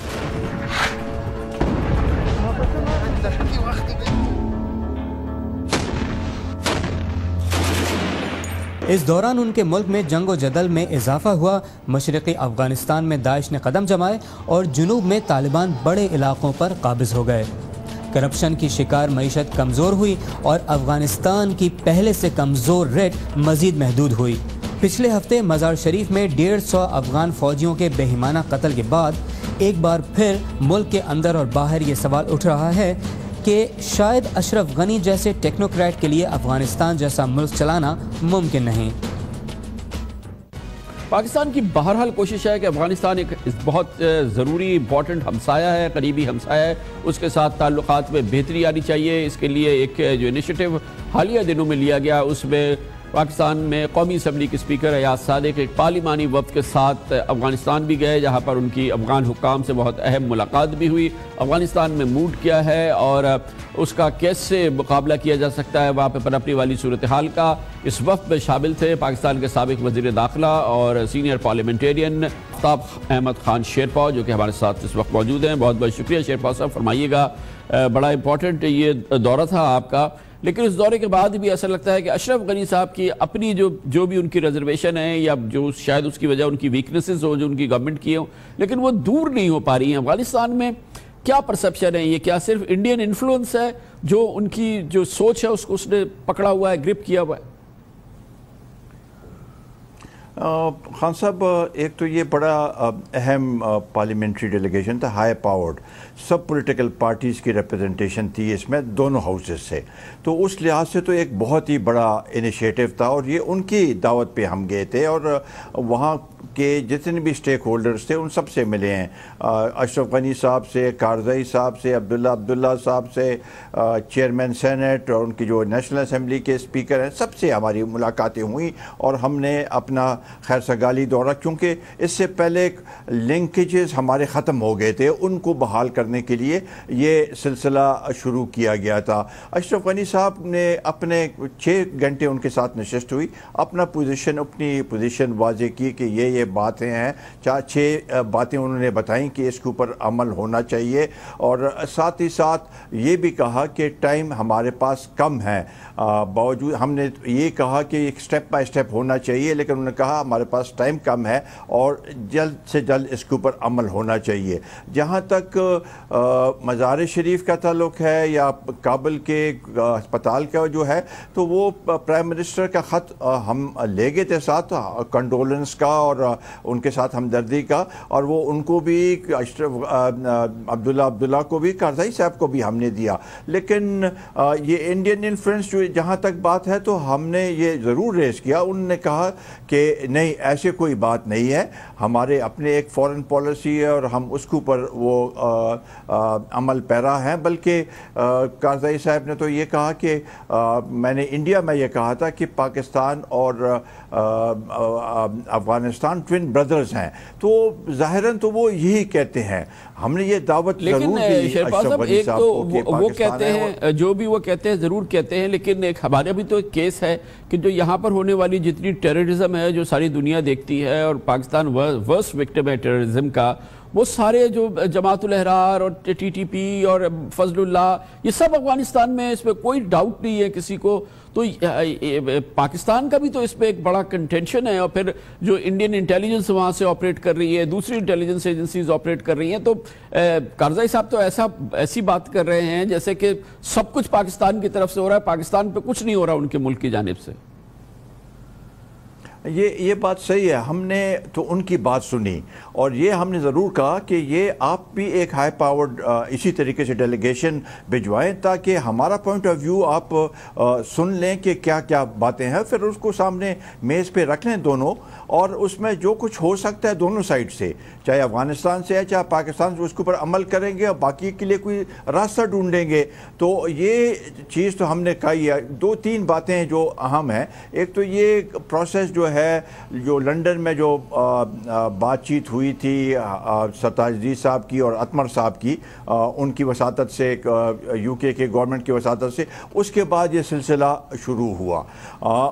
اس دوران ان کے ملک میں جنگ و جدل میں اضافہ ہوا، مشرقی افغانستان میں داعش نے قدم جمائے اور جنوب میں طالبان بڑے علاقوں پر قابض ہو گئے۔ کرپشن کی شکار معیشت کمزور ہوئی اور افغانستان کی پہلے سے کمزور ریٹ مزید محدود ہوئی۔ پچھلے ہفتے مزار شریف میں 150 افغان فوجیوں کے بے ایمانہ قتل کے بعد ایک بار پھر ملک کے اندر اور باہر یہ سوال اٹھ رہا ہے کہ شاید اشرف غنی جیسے ٹیکنوکریٹ کے لیے افغانستان جیسا ملک چلانا ممکن نہیں۔ پاکستان کی بہرحال کوشش ہے کہ افغانستان ایک بہت ضروری امپورٹنٹ ہمسایہ ہے، قریبی ہمسایہ ہے، اس کے ساتھ تعلقات میں بہتری آنی چاہیے۔ اس کے لیے ایک جو انیشیٹو حالیہ دنوں میں لیا گیا، اس میں پاکستان میں قومی اسمبلی کے اسپیکر ایاز صادق ایک پارلیمانی وفد کے ساتھ افغانستان بھی گئے، جہاں پر ان کی افغان حکام سے بہت اہم ملاقات بھی ہوئی۔ افغانستان میں موڈ کیا ہے اور اس کا کیسے مقابلہ کیا جا سکتا ہے، وہاں پہ پنپنے والی صورتحال کا اس وفد میں شامل تھے پاکستان کے سابق وزیر داخلہ اور سینئر پارلیمنٹیرین آفتاب احمد خان شیرپا، جو کہ ہمارے ساتھ اس وقت موجود ہیں۔ بہت بہت شکریہ شیرپا صاحب، فرمائیے گا، بڑا امپورٹنٹ یہ دورہ تھا آپ کا، لیکن اس دورے کے بعد بھی ایسا لگتا ہے کہ اشرف غنی صاحب کی اپنی جو بھی ان کی ریزرویشن ہے یا جو شاید اس کی وجہ ان کی ویکنسز ہو جو ان کی گورنمنٹ کی ہوں، لیکن وہ دور نہیں ہو پا رہی ہیں۔ افغانستان میں کیا پرسپشن ہے؟ یہ کیا صرف انڈین انفلوئنس ہے جو ان کی جو سوچ ہے اس کو اس نے پکڑا ہوا ہے، گرپ کیا ہوا ہے؟ خان صاحب، ایک تو یہ بڑا اہم پارلیمنٹری ڈیلیگیشن تھا، ہائی پاورڈ، سب پولیٹیکل پارٹیز کی ریپرزنٹیشن تھی اس میں دونوں ہاؤسز سے، تو اس لحاظ سے تو ایک بہت ہی بڑا انیشیٹو تھا، اور یہ ان کی دعوت پہ ہم گئے تھے، اور وہاں کے جتنے بھی سٹیک ہولڈرز تھے ان سب سے ملے ہیں، اشرف غنی صاحب سے، کارزئی صاحب سے، عبداللہ صاحب سے، چیئرمین سینٹ اور ان کی جو نیشنل اسمبلی کے اسپیکر ہیں، سب سے ہماری ملاقاتیں ہوئیں، اور ہم نے اپنا خیر سگالی دورہ، کیونکہ اس سے پہلے لنکیجز ہمارے ختم ہو گئے تھے، ان کو بحال کرنے کے لیے یہ سلسلہ شروع کیا گیا تھا۔ اشرف غنی صاحب نے اپنے 6 گھنٹے ان کے ساتھ نشست ہوئی، اپنی پوزیشن واضح کی کہ یہ باتیں ہیں، 6 باتیں انہوں نے بتائیں کہ اس کے اوپر عمل ہونا چاہیے، اور ساتھ ہی ساتھ یہ بھی کہا کہ ٹائم ہمارے پاس کم ہے، باوجود ہم نے یہ کہا کہ ایک سٹیپ بائی سٹیپ ہونا چاہیے، لیکن انہوں نے کہا ہمارے پاس ٹائم کم ہے اور جلد سے جلد اس کے اوپر عمل ہونا چاہیے۔ جہاں تک مزار شریف کا تعلق ہے یا کابل کے ہسپتال کا جو ہے، تو وہ پرائم منسٹر کا خط ہم لے گئے تھے ساتھ، کنڈولنس کا اور ان کے ساتھ ہمدردی کا، اور وہ ان کو بھی عبداللہ کو بھی، کارزئی صاحب کو بھی ہم نے دیا۔ لیکن یہ انڈین انفلوئنس جو جہاں تک بات ہے تو ہم نے یہ ضرور ریز کیا، انہوں نے کہا کہ نہیں ایسے کوئی بات نہیں ہے، ہمارے اپنے ایک فورن پالیسی ہے اور ہم اس کے اوپر وہ عمل پیرا ہیں، بلکہ کارزئی صاحب نے تو یہ کہا کہ میں نے انڈیا میں یہ کہا تھا کہ پاکستان اور افغانستان ٹوین بردرز ہیں، تو ظاہراً تو وہ یہی کہتے ہیں، ہم نے یہ دعوت ضرور دی۔ لیکن شیرپا صاحب، ایک تو وہ کہتے ہیں، جو بھی وہ کہتے ہیں ضرور کہتے ہیں، لیکن ایک ہمارے بھی تو ایک کیس ہے کہ جو یہاں پر ہونے والی جتنی ٹیررزم ہے جو ساری دنیا دیکھتی ہے، اور پاکستان ورسٹ وکٹم ہے ٹیررزم کا، وہ سارے جو جماعت الاحرار اور ٹی ٹی پی اور فضل اللہ، یہ سب افغانستان میں، اس پہ کوئی ڈاؤٹ نہیں ہے کسی کو۔ تو پاکستان کا بھی تو اس پہ ایک بڑا کنٹینشن ہے، اور پھر جو انڈین انٹیلیجنس وہاں سے آپریٹ کر رہی ہے، دوسری انٹیلیجنس ایجنسیز آپریٹ کر رہی ہیں، تو کارزئی صاحب تو ایسی بات کر رہے ہیں جیسے کہ سب کچھ پاکستان کی طرف سے ہو رہا ہے، پاکستان پہ کچھ نہیں ہو رہا ان کے ملک کی جانب سے۔ یہ بات صحیح ہے، ہم نے تو ان کی بات سنی، اور یہ ہم نے ضرور کہا کہ یہ آپ بھی ایک ہائی پاورڈ اسی طریقے سے ڈیلیگیشن بھجوائیں تاکہ ہمارا پوائنٹ آف ویو آپ سن لیں کہ کیا کیا باتیں ہیں، پھر اس کو سامنے میز پہ رکھ لیں دونوں، اور اس میں جو کچھ ہو سکتا ہے دونوں سائڈ سے، چاہے افغانستان سے ہے چاہے پاکستان سے، اس کے اوپر عمل کریں گے اور باقی کے لیے کوئی راستہ ڈھونڈیں گے۔ تو یہ چیز تو ہم نے کہی ہے۔ 2-3 باتیں جو اہم ہیں، ایک تو یہ پروسیس جو ہے، جو لنڈن میں جو بات چیت ہوئی تھی ستاجدین صاحب کی اور اطمر صاحب کی، ان کی وساطت سے، یو کے گورنمنٹ کی وساطت سے، اس کے بعد یہ سلسلہ شروع ہوا۔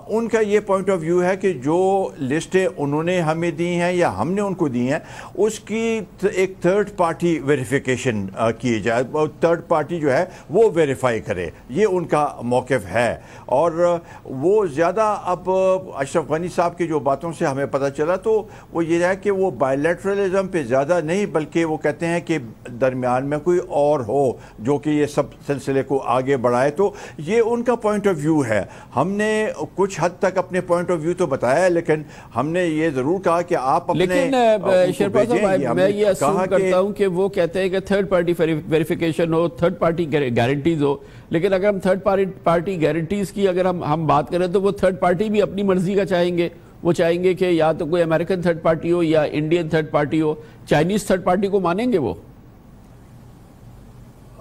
ان کا یہ پوائنٹ آف ویو ہے کہ جو لسٹیں انہوں نے ہمیں دی ہیں یا ہم نے ان کو دی ہیں، اس کی ایک تھرڈ پارٹی ویریفیکیشن کی جائے، تھرڈ پارٹی جو ہے وہ ویریفائی کرے، یہ ان کا موقف ہے۔ اور وہ زیادہ اب اشرف غنی صاحب کی جو باتوں سے ہمیں پتہ چلا تو وہ یہ ہے کہ وہ بائیلیٹرلزم پہ زیادہ نہیں، بلکہ وہ کہتے ہیں کہ درمیان میں کوئی اور ہو جو کہ یہ سب سلسلے کو آگے بڑھائے۔ تو یہ ان کا پوائنٹ آف ویو ہے۔ ہم نے کچھ حد تک اپنے پوائنٹ آف ویو تو بتایا ہے، لیکن ہم نے یہ ضرور کہا کہ آپ اپنے، لیکن شیرپا صاحب میں یہ اسیوم کرتا ہوں کہ وہ کہتے ہیں کہ تھرڈ پارٹی ویریفیکیشن ہو، تھرڈ پارٹی گارنٹیز ہو، لیکن اگر ہم تھرڈ پارٹی گارنٹیز کی اگر ہم بات کریں تو وہ تھرڈ پارٹی بھی اپنی مرضی کا چاہیں گے، وہ چاہیں گے کہ یا تو کوئی امریکن تھرڈ پارٹی ہو یا انڈین تھرڈ پارٹی ہو، چائنیز تھرڈ پارٹی کو مانیں گے وہ؟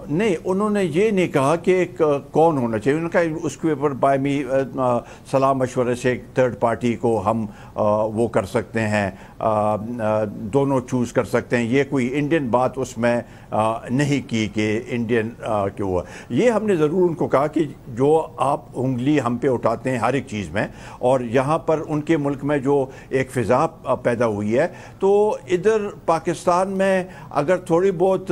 نہیں، انہوں نے یہ نہیں کہا کہ کون ہونا چاہیے، انہوں نے کہا اس کے اوپر باہمی صلاح مشورے سے ایک تھرڈ پارٹی کو ہم وہ کر سکتے ہیں، دونوں چوز کر سکتے ہیں۔ یہ کوئی انڈین بات اس میں نہیں کی کہ انڈین کیوں ہوا۔ یہ ہم نے ضرور ان کو کہا کہ جو آپ انگلی ہم پہ اٹھاتے ہیں ہر ایک چیز میں، اور یہاں پر ان کے ملک میں جو ایک فضا پیدا ہوئی ہے، تو ادھر پاکستان میں اگر تھوڑی بہت